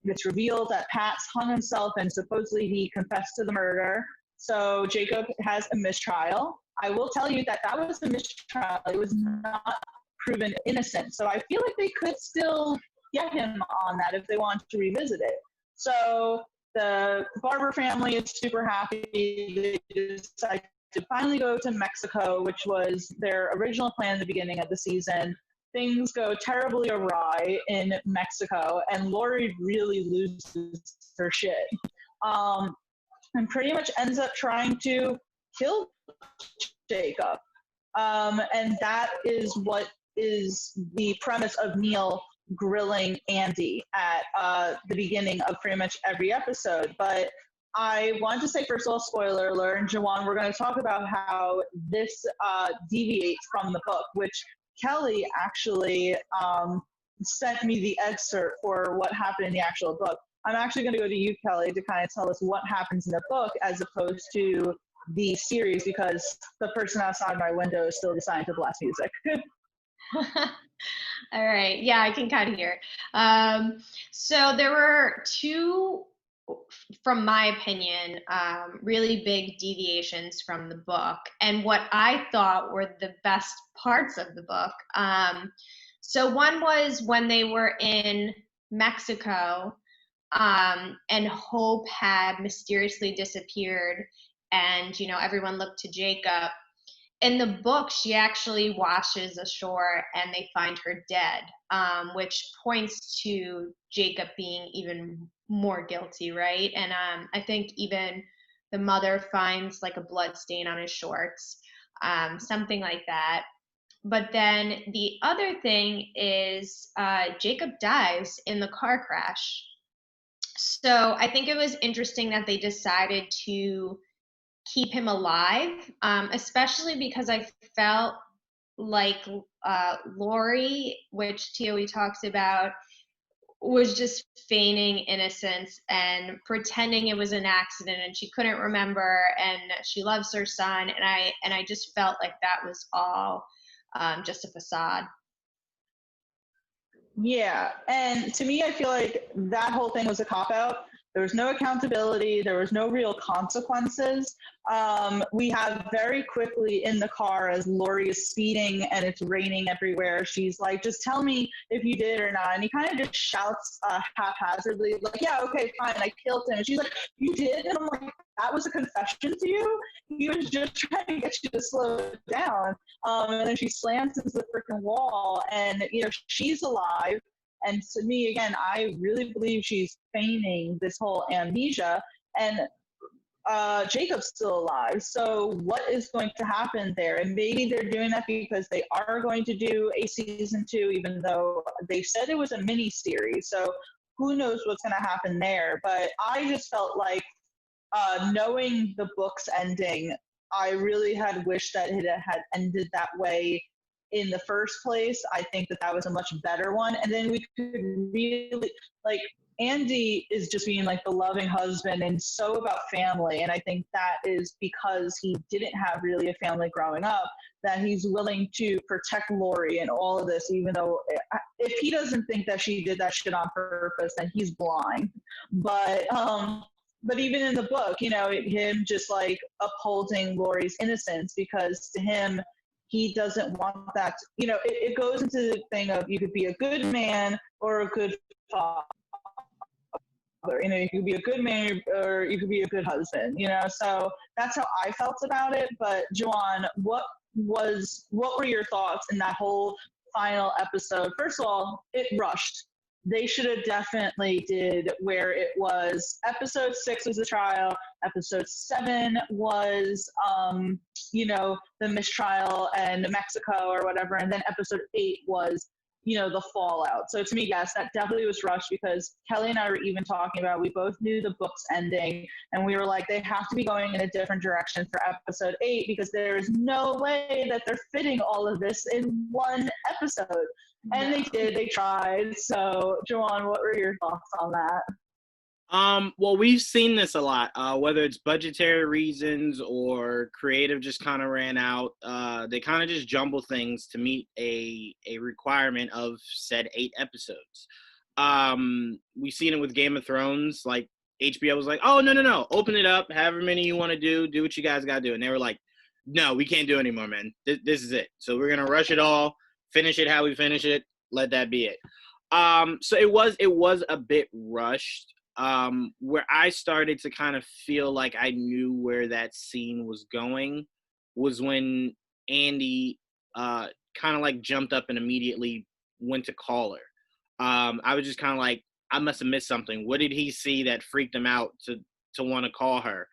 It's revealed that Pat's hung himself, and supposedly he confessed to the murder. So Jacob has a mistrial. I will tell you that was a mistrial. It was not proven innocent. So I feel like they could still get him on that if they want to revisit it. So the Barber family is super happy. They decide to finally go to Mexico, which was their original plan at the beginning of the season. Things go terribly awry in Mexico, and Lori really loses her shit. And pretty much ends up trying to kill Jacob. And that is what is the premise of Neil grilling Andy at the beginning of pretty much every episode. But I want to say, first of all, spoiler alert, and Juwaan, we're going to talk about how this deviates from the book, which Kelly actually sent me the excerpt for what happened in the actual book. I'm actually going to go to you, Kelly, to kind of tell us what happens in the book as opposed to the series, because the person outside my window is still deciding to blast music. All right. Yeah, I can kind of hear. So there were two, from my opinion, really big deviations from the book, and what I thought were the best parts of the book. So one was when they were in Mexico, and Hope had mysteriously disappeared, and everyone looked to Jacob. In the book, she actually washes ashore and they find her dead, which points to Jacob being even more guilty, right? And I think even the mother finds like a blood stain on his shorts, something like that. But then the other thing is Jacob dies in the car crash. So I think it was interesting that they decided to keep him alive, especially because I felt like Lori, which Tio talks about, was just feigning innocence and pretending it was an accident, and she couldn't remember, and she loves her son, and I just felt like that was all just a facade. Yeah, and to me, I feel like that whole thing was a cop-out. There was no accountability. There was no real consequences. We have very quickly in the car as Lori is speeding and it's raining everywhere. She's like, just tell me if you did or not. And he kind of just shouts haphazardly, like, yeah, okay, fine, I killed him. And she's like, you did? And I'm like, that was a confession to you? He was just trying to get you to slow down. And then she slams into the freaking wall, and she's alive. And to me, again, I really believe she's feigning this whole amnesia, and Jacob's still alive. So what is going to happen there? And maybe they're doing that because they are going to do a season 2, even though they said it was a mini series. So who knows what's going to happen there? But I just felt like, knowing the book's ending, I really had wished that it had ended that way in the first place. I think that was a much better one. And then we could really, like, Andy is just being like the loving husband and so about family. And I think that is because he didn't have really a family growing up, that he's willing to protect Lori and all of this, even though if he doesn't think that she did that shit on purpose, then he's blind. But even in the book, him just like upholding Lori's innocence, because to him, he doesn't want that. It goes into the thing of, you could be a good man or a good father. You could be a good man or you could be a good husband. So that's how I felt about it. But Juwaan, what were your thoughts in that whole final episode? First of all, it rushed. They should have definitely did where it was. Episode 6 was the trial. Episode 7 was, the mistrial and Mexico or whatever. And then episode 8 was, the fallout. So to me, yes, that definitely was rushed, because Kelly and I were even talking about, we both knew the book's ending, and we were like, they have to be going in a different direction for episode 8, because there is no way that they're fitting all of this in one episode. And they did, they tried. So, Juwaan, what were your thoughts on that? Well, we've seen this a lot, whether it's budgetary reasons or creative just kind of ran out. They kind of just jumble things to meet a requirement of said 8 episodes. We've seen it with Game of Thrones. Like, HBO was like, oh, no, open it up, however many you want to do what you guys got to do. And they were like, no, we can't do it anymore, man. This is it. So we're going to rush it all, finish it how we finish it, let that be it. So it was a bit rushed. Where I started to kind of feel like I knew where that scene was going was when Andy kind of like jumped up and immediately went to call her. I was just kind of like, I must have missed something. What did he see that freaked him out to want to call her?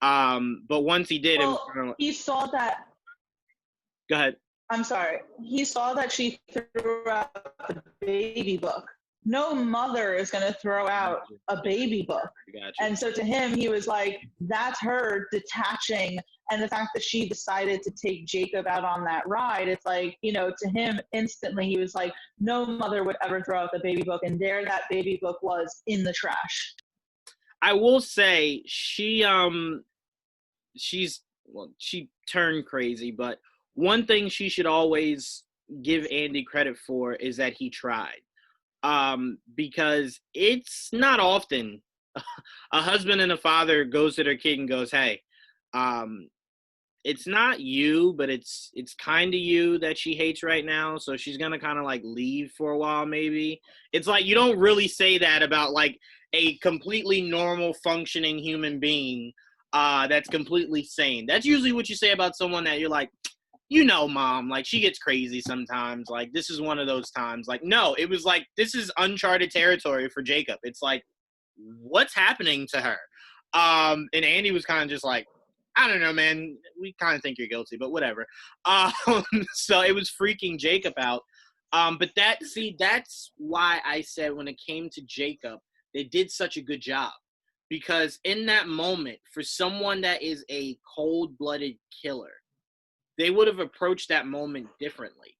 But once he did, Well, it was kind of, he saw that. go ahead. I'm sorry. He saw that she threw out the baby book. No mother is going to throw out a baby book. Gotcha. And so to him, he was like, that's her detaching. And the fact that she decided to take Jacob out on that ride, it's like, to him, instantly, he was like, no mother would ever throw out the baby book. And there that baby book was in the trash. I will say she turned crazy, but one thing she should always give Andy credit for is that he tried. Because it's not often a husband and a father goes to their kid and goes, hey, it's not you, but it's kind of you that she hates right now. So she's going to kind of like leave for a while, maybe. It's like, you don't really say that about like a completely normal functioning human being, that's completely sane. That's usually what you say about someone that you're like, mom, like, she gets crazy sometimes. Like, this is one of those times. Like, no, it was like, this is uncharted territory for Jacob. It's like, what's happening to her? And Andy was kind of just like, I don't know, man. We kind of think you're guilty, but whatever. So it was freaking Jacob out. But that's why I said when it came to Jacob, they did such a good job. Because in that moment, for someone that is a cold-blooded killer, they would have approached that moment differently.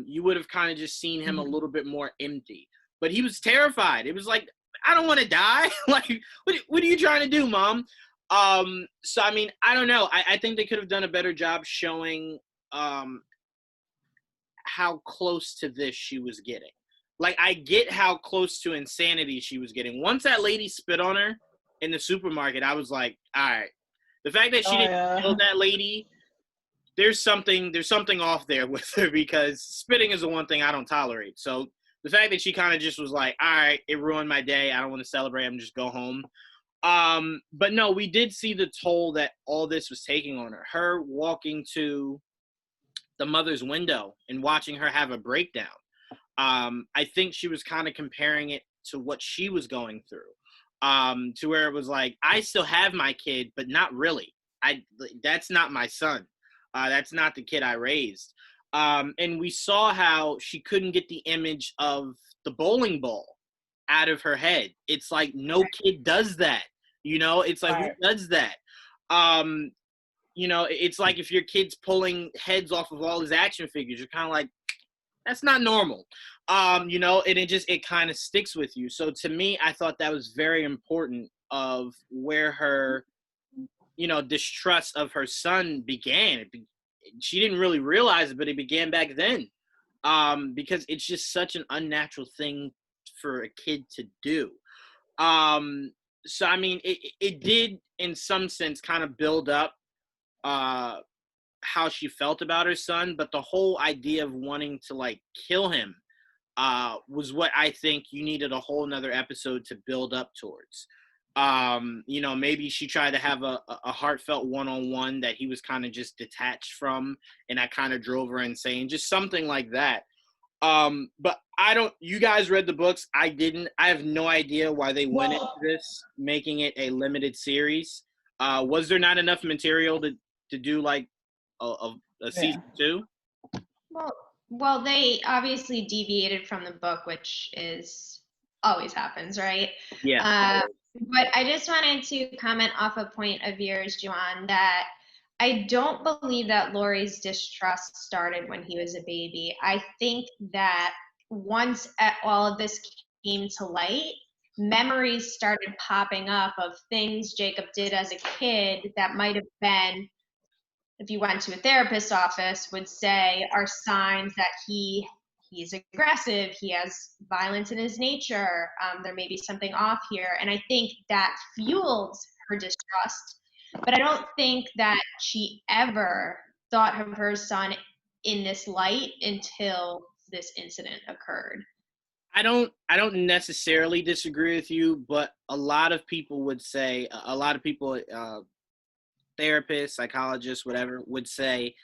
You would have kind of just seen him a little bit more empty. But he was terrified. It was like, I don't want to die. Like, what are you trying to do, Mom? So, I mean, I don't know. I think they could have done a better job showing how close to this she was getting. Like, I get how close to insanity she was getting. Once that lady spit on her in the supermarket, I was like, all right. The fact that she didn't kill that lady, there's something off there with her, because spitting is the one thing I don't tolerate. So the fact that she kind of just was like, all right, it ruined my day. I don't want to celebrate. I'm just go home. But no, we did see the toll that all this was taking on her. Her walking to the mother's window and watching her have a breakdown. I think she was kind of comparing it to what she was going through. To where it was like, I still have my kid, but not really. That's not my son. That's not the kid I raised. And we saw how she couldn't get the image of the bowling ball out of her head. It's like, no kid does that. It's like, who does that? It's like if your kid's pulling heads off of all his action figures, you're kind of like, that's not normal. And it kind of sticks with you. So to me, I thought that was very important of where her, distrust of her son began. She didn't really realize it, but it began back then. Because it's just such an unnatural thing for a kid to do. So, I mean, it did, in some sense, kind of build up how she felt about her son, but the whole idea of wanting to, like, kill him was what I think you needed a whole nother episode to build up towards. Maybe she tried to have a heartfelt one-on-one that he was kind of just detached from, and that kind of drove her insane, just something like that. But you guys read the books. I didn't. I have no idea why they went into this, making it a limited series. Was there not enough material to do like a season 2? Well, they obviously deviated from the book, which always happens, right? Yeah. But I just wanted to comment off a point of yours, Juwaan, that I don't believe that Lori's distrust started when he was a baby. I think that once all of this came to light, memories started popping up of things Jacob did as a kid that might have been, if you went to a therapist's office, would say are signs that he's aggressive, he has violence in his nature, there may be something off here. And I think that fueled her distrust. But I don't think that she ever thought of her son in this light until this incident occurred. I don't necessarily disagree with you, but a lot of people would say, a lot of people, therapists, psychologists, whatever, would say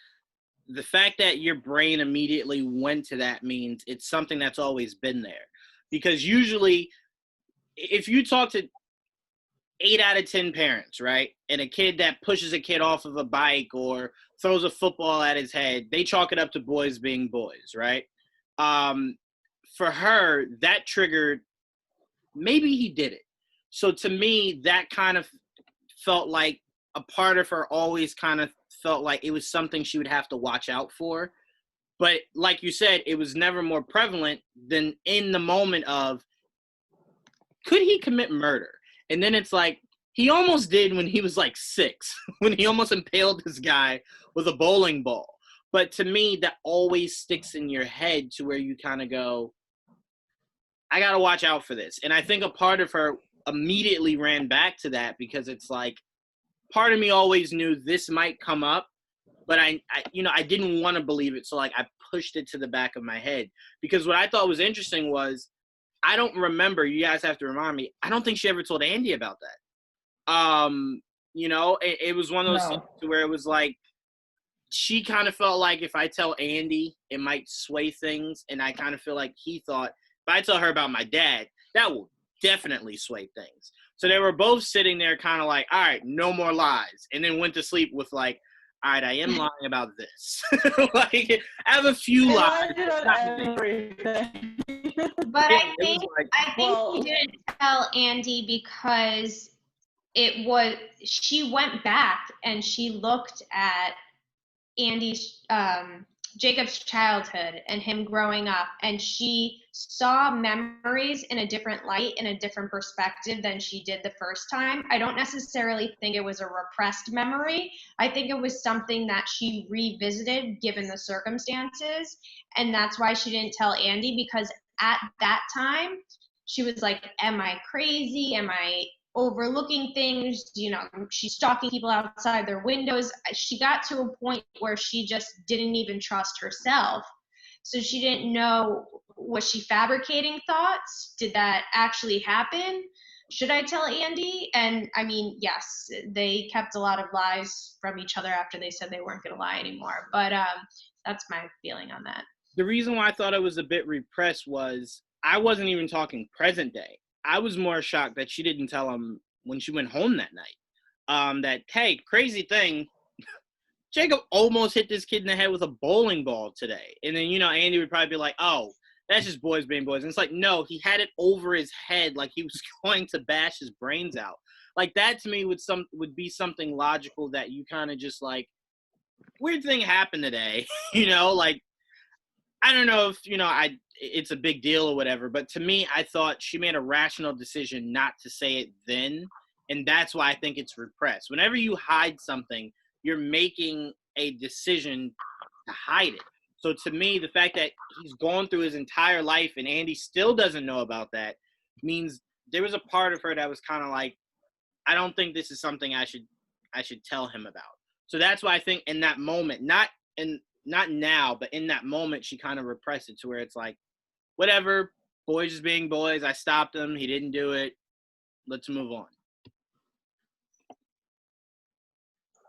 the fact that your brain immediately went to that means it's something that's always been there. Because usually, if you talk to 8 out of 10 parents, right, and a kid that pushes a kid off of a bike or throws a football at his head, they chalk it up to boys being boys, right? For her, that triggered, maybe he did it. So to me, that kind of felt like a part of her always kind of felt like it was something she would have to watch out for. But like you said, it was never more prevalent than in the moment of, could he commit murder? And then it's like, he almost did when he was like 6, when he almost impaled this guy with a bowling ball. But to me, that always sticks in your head to where you kind of go, I got to watch out for this. And I think a part of her immediately ran back to that because it's like, part of me always knew this might come up, but I didn't want to believe it. So like I pushed it to the back of my head because what I thought was interesting was, I don't remember, you guys have to remind me, I don't think she ever told Andy about that. It was one of those things where it was like, she kind of felt like if I tell Andy, it might sway things. And I kind of feel like he thought, if I tell her about my dad, that will definitely sway things. So they were both sitting there kind of like, all right, no more lies. And then went to sleep with like, all right, I am lying about this. Like, I have a few lies. Everything. But Yeah, I think well, he didn't tell Andy because she went back and she looked at Andy's Jacob's childhood and him growing up, and she saw memories in a different light, in a different perspective than she did the first time. I don't necessarily think it was a repressed memory. I think it was something that she revisited given the circumstances, and that's why she didn't tell Andy, because at that time she was like, am I crazy? Am I overlooking things? She's stalking people outside their windows. She got to a point where she just didn't even trust herself. So she didn't know, was she fabricating thoughts? Did that actually happen? Should I tell Andy? And I mean, yes, they kept a lot of lies from each other after they said they weren't going to lie anymore. But that's my feeling on that. The reason why I thought it was a bit repressed was I wasn't even talking present day. I was more shocked that she didn't tell him when she went home that night. That, hey, crazy thing, Jacob almost hit this kid in the head with a bowling ball today. And then, Andy would probably be like, oh, that's just boys being boys. And it's like, no, he had it over his head like he was going to bash his brains out. Like, that to me would be something logical that you kind of just like, weird thing happened today. Like, I don't know if, it's a big deal or whatever, but to me, I thought she made a rational decision not to say it then. And that's why I think it's repressed. Whenever you hide something, you're making a decision to hide it. So to me, the fact that he's gone through his entire life and Andy still doesn't know about that means there was a part of her that was kind of like, I don't think this is something I should tell him about. So that's why I think in that moment, not now, but in that moment, she kind of repressed it to where it's like, whatever, boys just being boys. I stopped him. He didn't do it. Let's move on.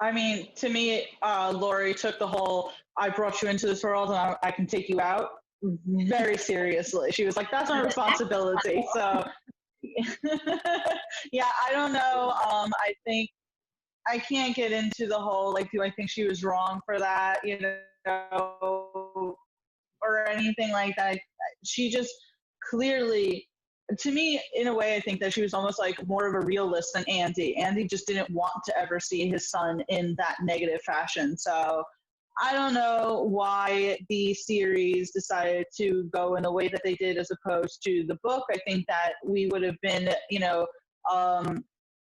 I mean, to me, Lori took the whole, I brought you into this world and I can take you out very seriously. She was like, that's my responsibility. So, yeah, I don't know. I think I can't get into the whole, like, do I think she was wrong for that, or anything like that. She just clearly to me, in a way, I think that she was almost like more of a realist than Andy. Andy just didn't want to ever see his son in that negative fashion. So I don't know why the series decided to go in the way that they did as opposed to the book. I think that we would have been,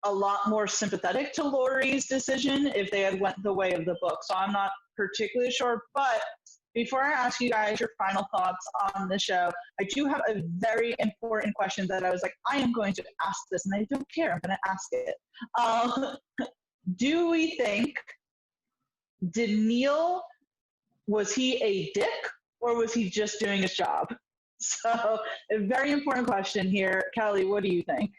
a lot more sympathetic to Laurie's decision if they had went the way of the book. So I'm not particularly sure. But before I ask you guys your final thoughts on the show, I do have a very important question that I was like, I am going to ask this, and I don't care. I'm going to ask it. Do we think, did Neil, was he a dick or was he just doing his job? So a very important question here. Kelly, what do you think?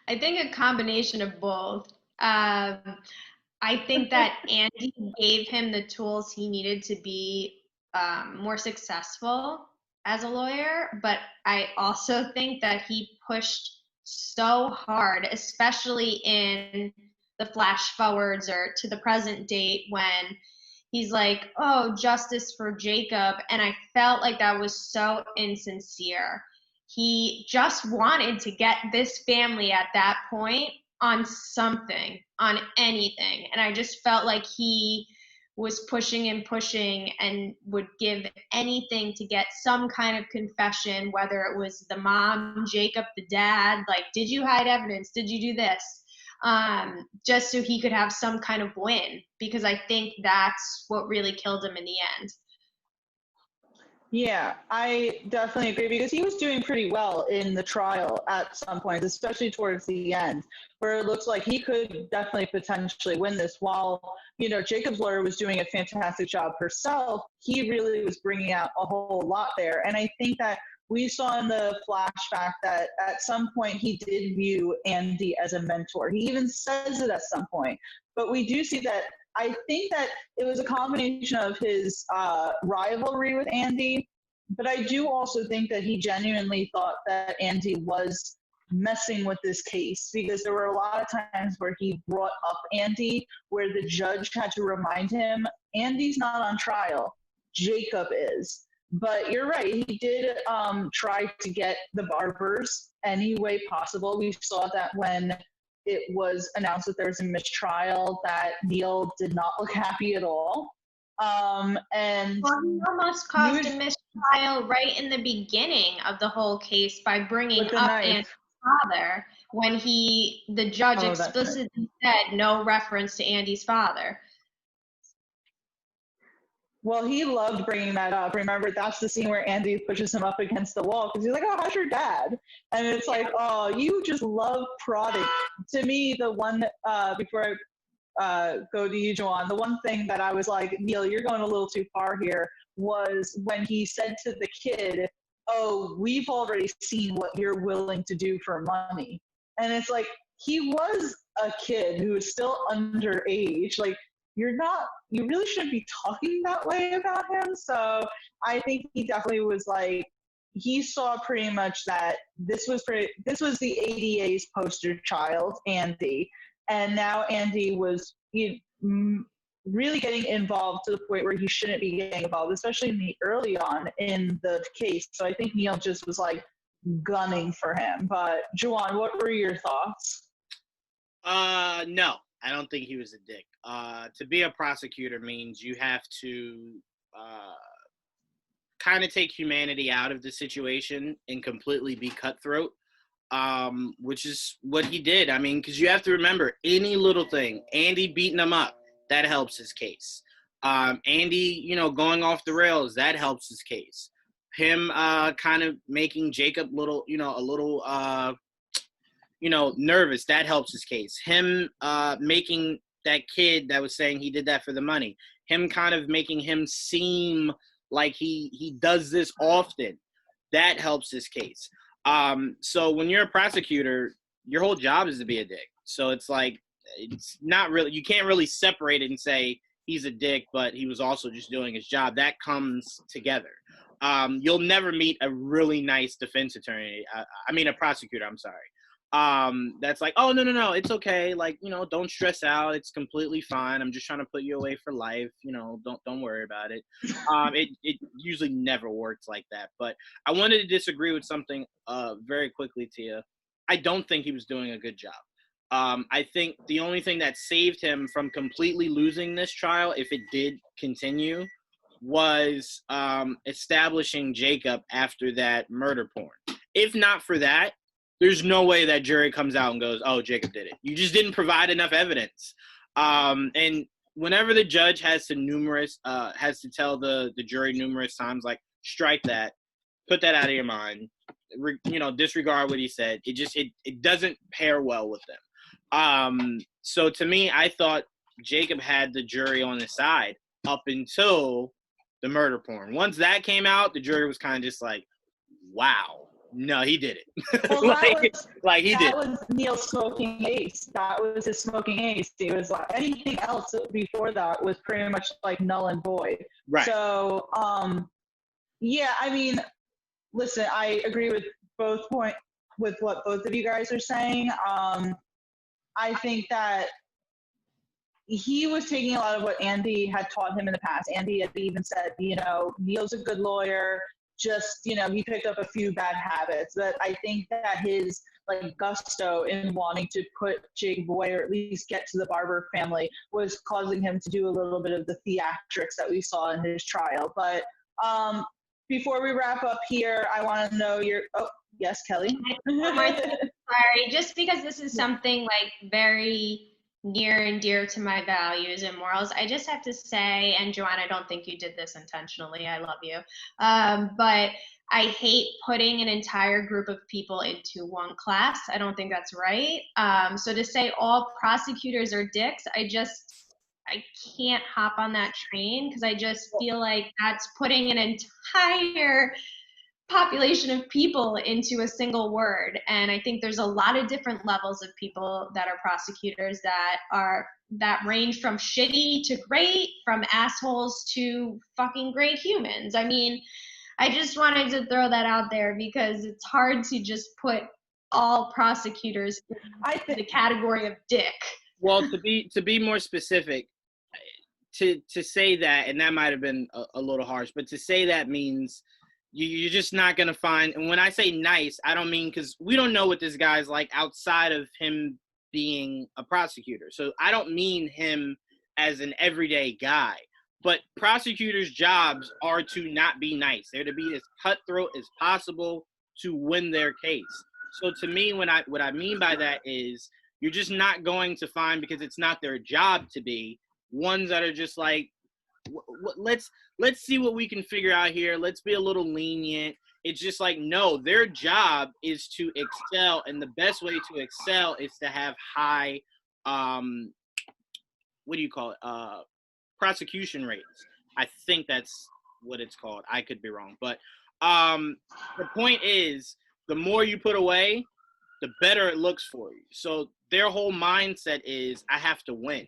I think a combination of both. I think that Andy gave him the tools he needed to be more successful as a lawyer, but I also think that he pushed so hard, especially in the flash forwards or to the present date when he's like, oh, justice for Jacob. And I felt like that was so insincere. He just wanted to get this family at that point on something, on anything. And I just felt like he was pushing and would give anything to get some kind of confession, whether it was the mom, Jacob, the dad, like, did you hide evidence? Did you do this? Just so he could have some kind of win, because I think that's what really killed him in the end. Yeah, I definitely agree because he was doing pretty well in the trial at some point, especially towards the end, where it looks like he could definitely potentially win this. While, Jacob's lawyer was doing a fantastic job herself, he really was bringing out a whole lot there. And I think that we saw in the flashback that at some point he did view Andy as a mentor. He even says it at some point. But we do see that I think that it was a combination of his rivalry with Andy, but I do also think that he genuinely thought that Andy was messing with this case, because there were a lot of times where he brought up Andy, where the judge had to remind him, Andy's not on trial, Jacob is. But you're right, he did try to get the Barbers any way possible. We saw that when it was announced that there was a mistrial, that Neil did not look happy at all. And well, he almost caused a mistrial right in the beginning of the whole case by bringing up Andy's father when the judge explicitly said no reference to Andy's father. Well, he loved bringing that up. Remember, that's the scene where Andy pushes him up against the wall because he's like, oh, how's your dad? And it's like, oh, you just love prodding. To me, the one, before I go to you, Juwaan, the one thing that I was like, Neil, you're going a little too far here, was when he said to the kid, oh, we've already seen what you're willing to do for money. And it's like, he was a kid who was still underage. Like, you really shouldn't be talking that way about him. So I think he definitely was like, he saw pretty much that this was the ADA's poster child, Andy. And now Andy was really getting involved to the point where he shouldn't be getting involved, especially in the early on in the case. So I think Neil just was like gunning for him. But Juwaan, what were your thoughts? No, I don't think he was a dick. To be a prosecutor means you have to kind of take humanity out of the situation and completely be cutthroat, which is what he did. I mean, because you have to remember, any little thing, Andy beating him up, that helps his case. Andy, going off the rails, that helps his case. Him kind of making Jacob a little nervous, that helps his case. Him making that kid that was saying he did that for the money, him kind of making him seem like he does this often, that helps his case. So when you're a prosecutor, your whole job is to be a dick. So it's like, it's not really, you can't really separate it and say he's a dick, but he was also just doing his job. That comes together. You'll never meet a really nice defense attorney. A prosecutor, I'm sorry. that's like, oh, no, it's okay. Like, don't stress out. It's completely fine. I'm just trying to put you away for life. Don't worry about it. It usually never works like that. But I wanted to disagree with something very quickly, Tia. I don't think he was doing a good job. I think the only thing that saved him from completely losing this trial, if it did continue, was establishing Jacob after that murder porn. If not for that, there's no way that jury comes out and goes, oh, Jacob did it. You just didn't provide enough evidence. And whenever the judge has to tell the jury numerous times, like, strike that, put that out of your mind, disregard what he said. It doesn't pair well with them. So to me, I thought Jacob had the jury on his side up until the murder porn. Once that came out, the jury was kind of just like, wow, no, he did it. Well, That was Neil's smoking ace. That was his smoking ace. It was like anything else before that was pretty much like null and void. Right. So, yeah, I mean, listen, I agree with with what both of you guys are saying. I think that he was taking a lot of what Andy had taught him in the past. Andy had even said, Neil's a good lawyer. Just, he picked up a few bad habits. But I think that his gusto in wanting to put Jacob away, or at least get to the Barber family, was causing him to do a little bit of the theatrics that we saw in his trial. But before we wrap up here, I want to know yes, Kelly. Sorry, just because this is something very near and dear to my values and morals, I just have to say, and Juwaan, I don't think you did this intentionally, I love you, but I hate putting an entire group of people into one class. I don't think that's right. So to say all prosecutors are dicks, I can't hop on that train, because I just feel like that's putting an entire population of people into a single word. And I think there's a lot of different levels of people that are prosecutors that range from shitty to great, from assholes to fucking great humans. I mean, I just wanted to throw that out there, because it's hard to just put all prosecutors in the category of dick. Well, to be more specific, to say that, and that might have been a little harsh, but to say that means you're just not going to find, and when I say nice, I don't mean, because we don't know what this guy's like outside of him being a prosecutor. So I don't mean him as an everyday guy, but prosecutors' jobs are to not be nice. They're to be as cutthroat as possible to win their case. So to me, what I mean by that is, you're just not going to find, because it's not their job to be, ones that are just like, let's see what we can figure out here. Let's be a little lenient. It's just like, no, their job is to excel, and the best way to excel is to have high, prosecution rates. I think that's what it's called. I could be wrong, but the point is, the more you put away, the better it looks for you. So their whole mindset is, I have to win.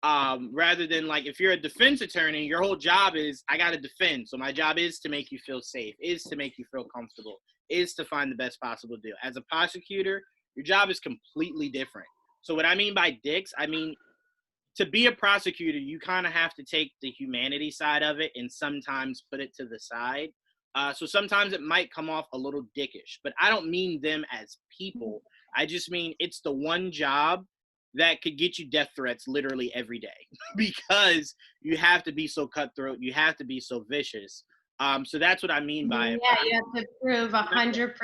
Rather than, like, if you're a defense attorney, your whole job is, I got to defend. So my job is to make you feel safe, is to make you feel comfortable, is to find the best possible deal. As a prosecutor, your job is completely different. So what I mean by dicks, I mean, to be a prosecutor, you kind of have to take the humanity side of it and sometimes put it to the side. So sometimes it might come off a little dickish, but I don't mean them as people. I just mean it's the one job that could get you death threats literally every day because you have to be so cutthroat. You have to be so vicious. So that's what I mean by it. Yeah, you have to prove 100%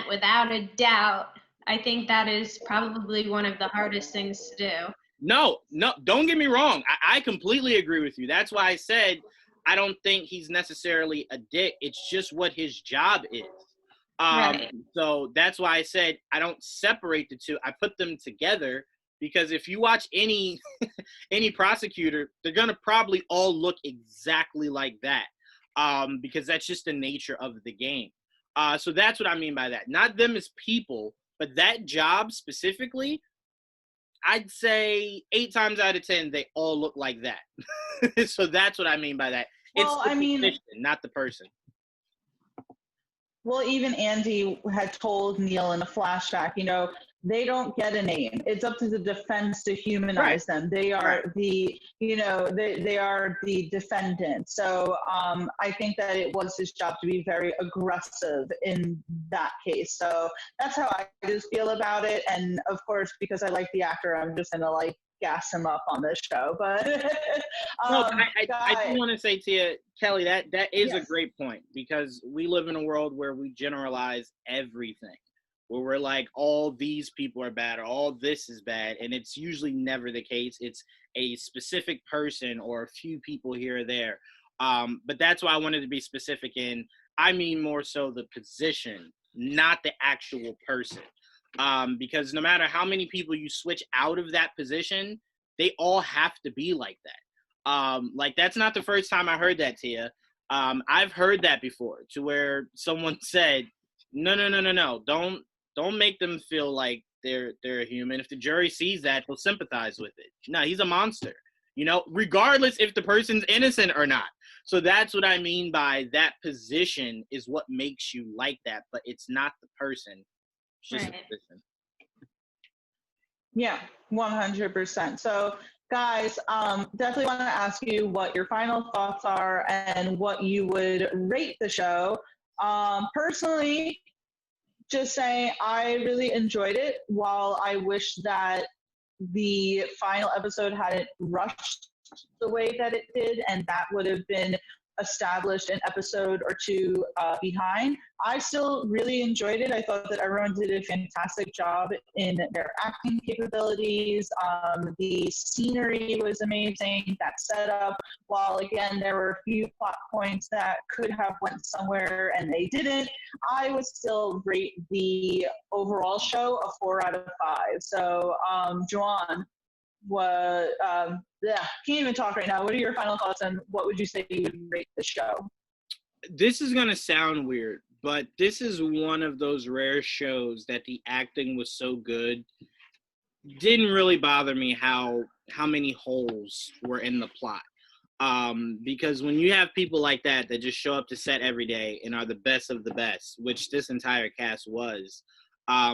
without a doubt. I think that is probably one of the hardest things to do. No, don't get me wrong. I completely agree with you. That's why I said I don't think he's necessarily a dick. It's just what his job is. Right. So that's why I said I don't separate the two. I put them together because if you watch any prosecutor, they're going to probably all look exactly like that because that's just the nature of the game. So that's what I mean by that. Not them as people, but that job specifically, I'd say 8 times out of 10, they all look like that. So that's what I mean by that. Well, it's the position, not the person. Well, even Andy had told Neil in a flashback, they don't get a name. It's up to the defense to humanize them. They are the, they are the defendant. So I think that it was his job to be very aggressive in that case. So that's how I just feel about it. And of course, because I like the actor, I'm just gonna like gas him up on this show. But I do want to say to you, Kelly, that is a Yes. great point, because we live in a world where we generalize everything, where we're like, all these people are bad or all this is bad, and it's usually never the case. It's a specific person or a few people here or there. But that's why I wanted to be specific in, I mean more so the position, not the actual person. Because no matter how many people you switch out of that position, they all have to be like that. Like, that's not the first time I heard that, Tia. I've heard that before, to where someone said, no, don't make them feel like they're a human. If the jury sees that, they'll sympathize with it. No, he's a monster, regardless if the person's innocent or not. So that's what I mean by that position is what makes you like that, but it's not the person. It's just Right. a position. Yeah, 100%. So, guys, definitely want to ask you what your final thoughts are and what you would rate the show. Personally, just saying I really enjoyed it. While I wish that the final episode hadn't rushed the way that it did, and that would have been established an episode or two behind. I still really enjoyed it. I thought that everyone did a fantastic job in their acting capabilities. The scenery was amazing. That setup, while again there were a few plot points that could have went somewhere and they didn't, I would still rate the overall show a 4 out of 5. So, Juwaan, can't even talk right now. What are your final thoughts, and what would you say you would rate the show? This is going to sound weird, but this is one of those rare shows that the acting was so good. Didn't really bother me how many holes were in the plot. Because when you have people like that just show up to set every day and are the best of the best, which this entire cast was, I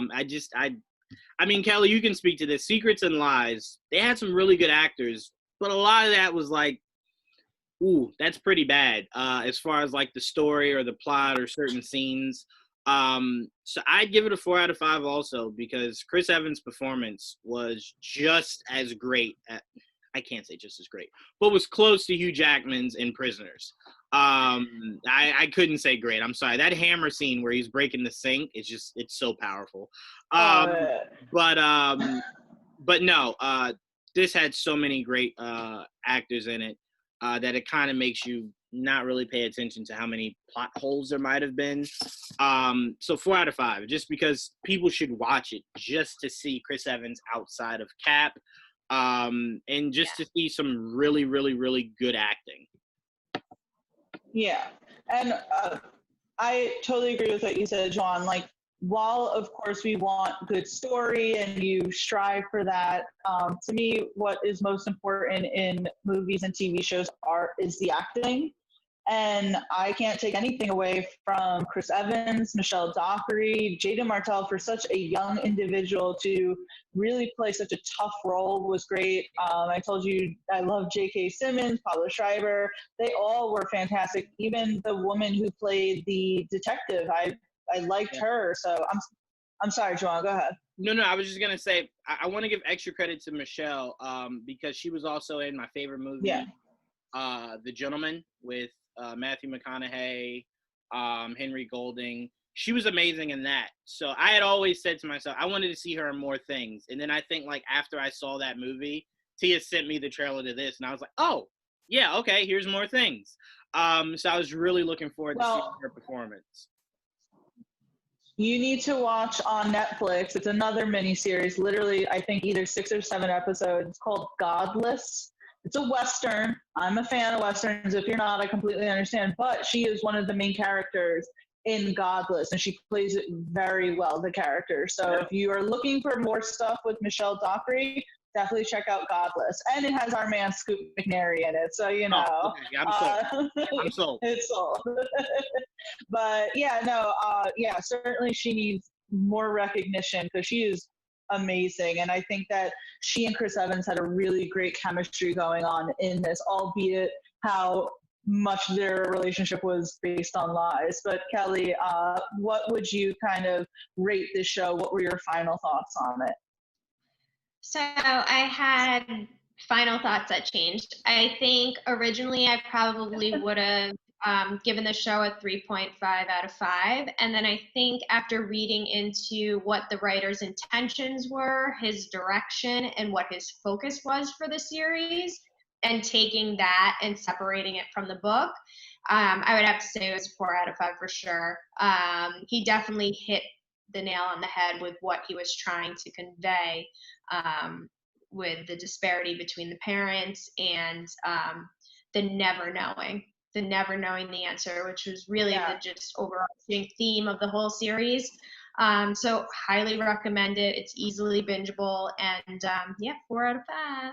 mean, Kelly, you can speak to this. Secrets and Lies, they had some really good actors, but a lot of that was like, ooh, that's pretty bad, as far as like the story or the plot or certain scenes. So I'd give it a 4 out of 5 also, because Chris Evans' performance was just as great. I can't say just as great, but was close to Hugh Jackman's in Prisoners. I couldn't say great. I'm sorry. That hammer scene where he's breaking the sink, it's so powerful. But no, this had so many great actors in it that it kind of makes you not really pay attention to how many plot holes there might have been. So 4 out of 5, just because people should watch it just to see Chris Evans outside of Cap, and just to see some really, really, really good acting. Yeah, and I totally agree with what you said, Juwaan. Like, while of course we want good story and you strive for that, to me, what is most important in movies and TV shows is the acting. And I can't take anything away from Chris Evans, Michelle Dockery, Jada Martell, for such a young individual to really play such a tough role was great. I told you I love J.K. Simmons, Pablo Schreiber. They all were fantastic. Even the woman who played the detective, I liked her. So I'm sorry, Juwaan, go ahead. No, I was just going to say, I want to give extra credit to Michelle, because she was also in my favorite movie, The Gentleman, with Matthew McConaughey, Henry Golding. She was amazing in that. So I had always said to myself, I wanted to see her in more things. And then I think, like, after I saw that movie, Tia sent me the trailer to this, and I was like, oh, yeah, okay, here's more things. So I was really looking forward to seeing her performance. You need to watch on Netflix. It's another miniseries, literally, I think either 6 or 7 episodes. It's called Godless. It's a Western. I'm a fan of Westerns. If you're not, I completely understand. But she is one of the main characters in Godless, and she plays it very well, the character. So if you are looking for more stuff with Michelle Dockery, definitely check out Godless. And it has our man Scoop McNairy in it. So, you know. Oh, okay. I'm sold. It's sold. But, certainly she needs more recognition, because she is amazing. And I think that she and Chris Evans had a really great chemistry going on in this, albeit how much their relationship was based on lies. But Kelly, what would you kind of rate this show? What were your final thoughts on it? So I had final thoughts that changed. I think originally I probably would have given the show a 3.5 out of 5. And then I think after reading into what the writer's intentions were, his direction, and what his focus was for the series, and taking that and separating it from the book, I would have to say it was 4 out of 5 for sure. He definitely hit the nail on the head with what he was trying to convey, with the disparity between the parents and the never knowing the answer, which was really the just overarching theme of the whole series. So highly recommend it. It's easily bingeable, and 4 out of 5.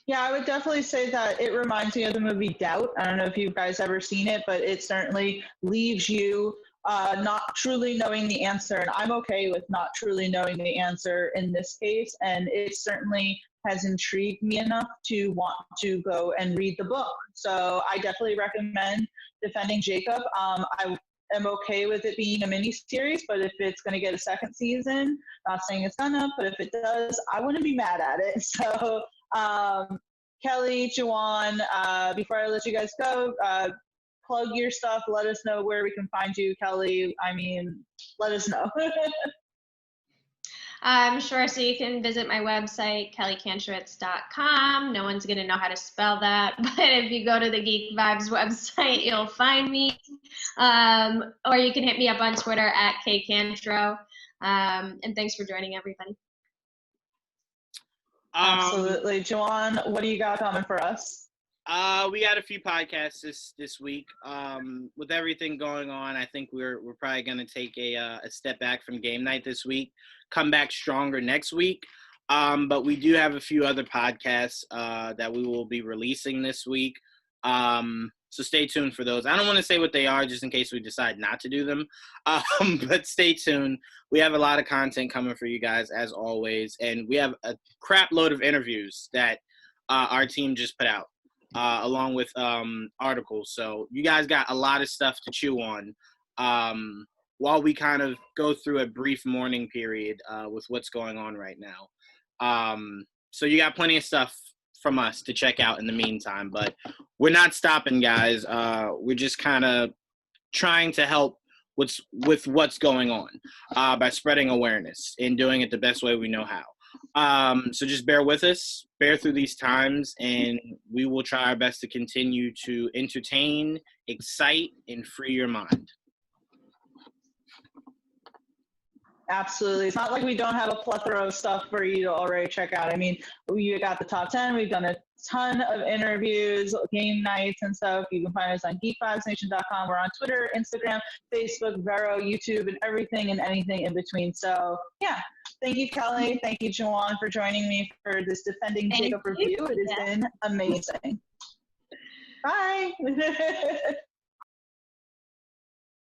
Yeah, I would definitely say that it reminds me of the movie Doubt. I don't know if you guys ever seen it, but it certainly leaves you not truly knowing the answer. And I'm okay with not truly knowing the answer in this case. And it certainly has intrigued me enough to want to go and read the book. So I definitely recommend Defending Jacob. I am okay with it being a mini series, but if it's going to get a second season, not saying it's gonna, but if it does, I wouldn't be mad at it. So Kelly, Juwaan, before I let you guys go, plug your stuff. Let us know where we can find you, Kelly. I mean, let us know. Sure. So you can visit my website, kellykantrowitz.com. No one's going to know how to spell that, but if you go to the Geek Vibes website, you'll find me. Or you can hit me up on Twitter at @kcantro. And thanks for joining, everybody. Absolutely. Juwaan, what do you got coming for us? We got a few podcasts this week. With everything going on, I think we're probably going to take a step back from game night this week, come back stronger next week. But we do have a few other podcasts that we will be releasing this week. So stay tuned for those. I don't want to say what they are just in case we decide not to do them. But stay tuned. We have a lot of content coming for you guys, as always. And we have a crap load of interviews that our team just put out, along with articles. So you guys got a lot of stuff to chew on while we kind of go through a brief mourning period with what's going on right now. So you got plenty of stuff from us to check out in the meantime, but we're not stopping, guys. We're just kind of trying to help with what's going on by spreading awareness and doing it the best way we know how. So just bear with us, bear through these times, and we will try our best to continue to entertain, excite, and free your mind. Absolutely. It's not like we don't have a plethora of stuff for you to already check out. I mean, we got the top 10. We've done a ton of interviews, game nights and stuff. You can find us on geekvibesnation.com. We're on Twitter, Instagram, Facebook, Vero, YouTube, and everything and anything in between. So, yeah. Thank you, Kelly. Thank you, Juwaan, for joining me for this Defending Jacob review. It has been amazing. Bye.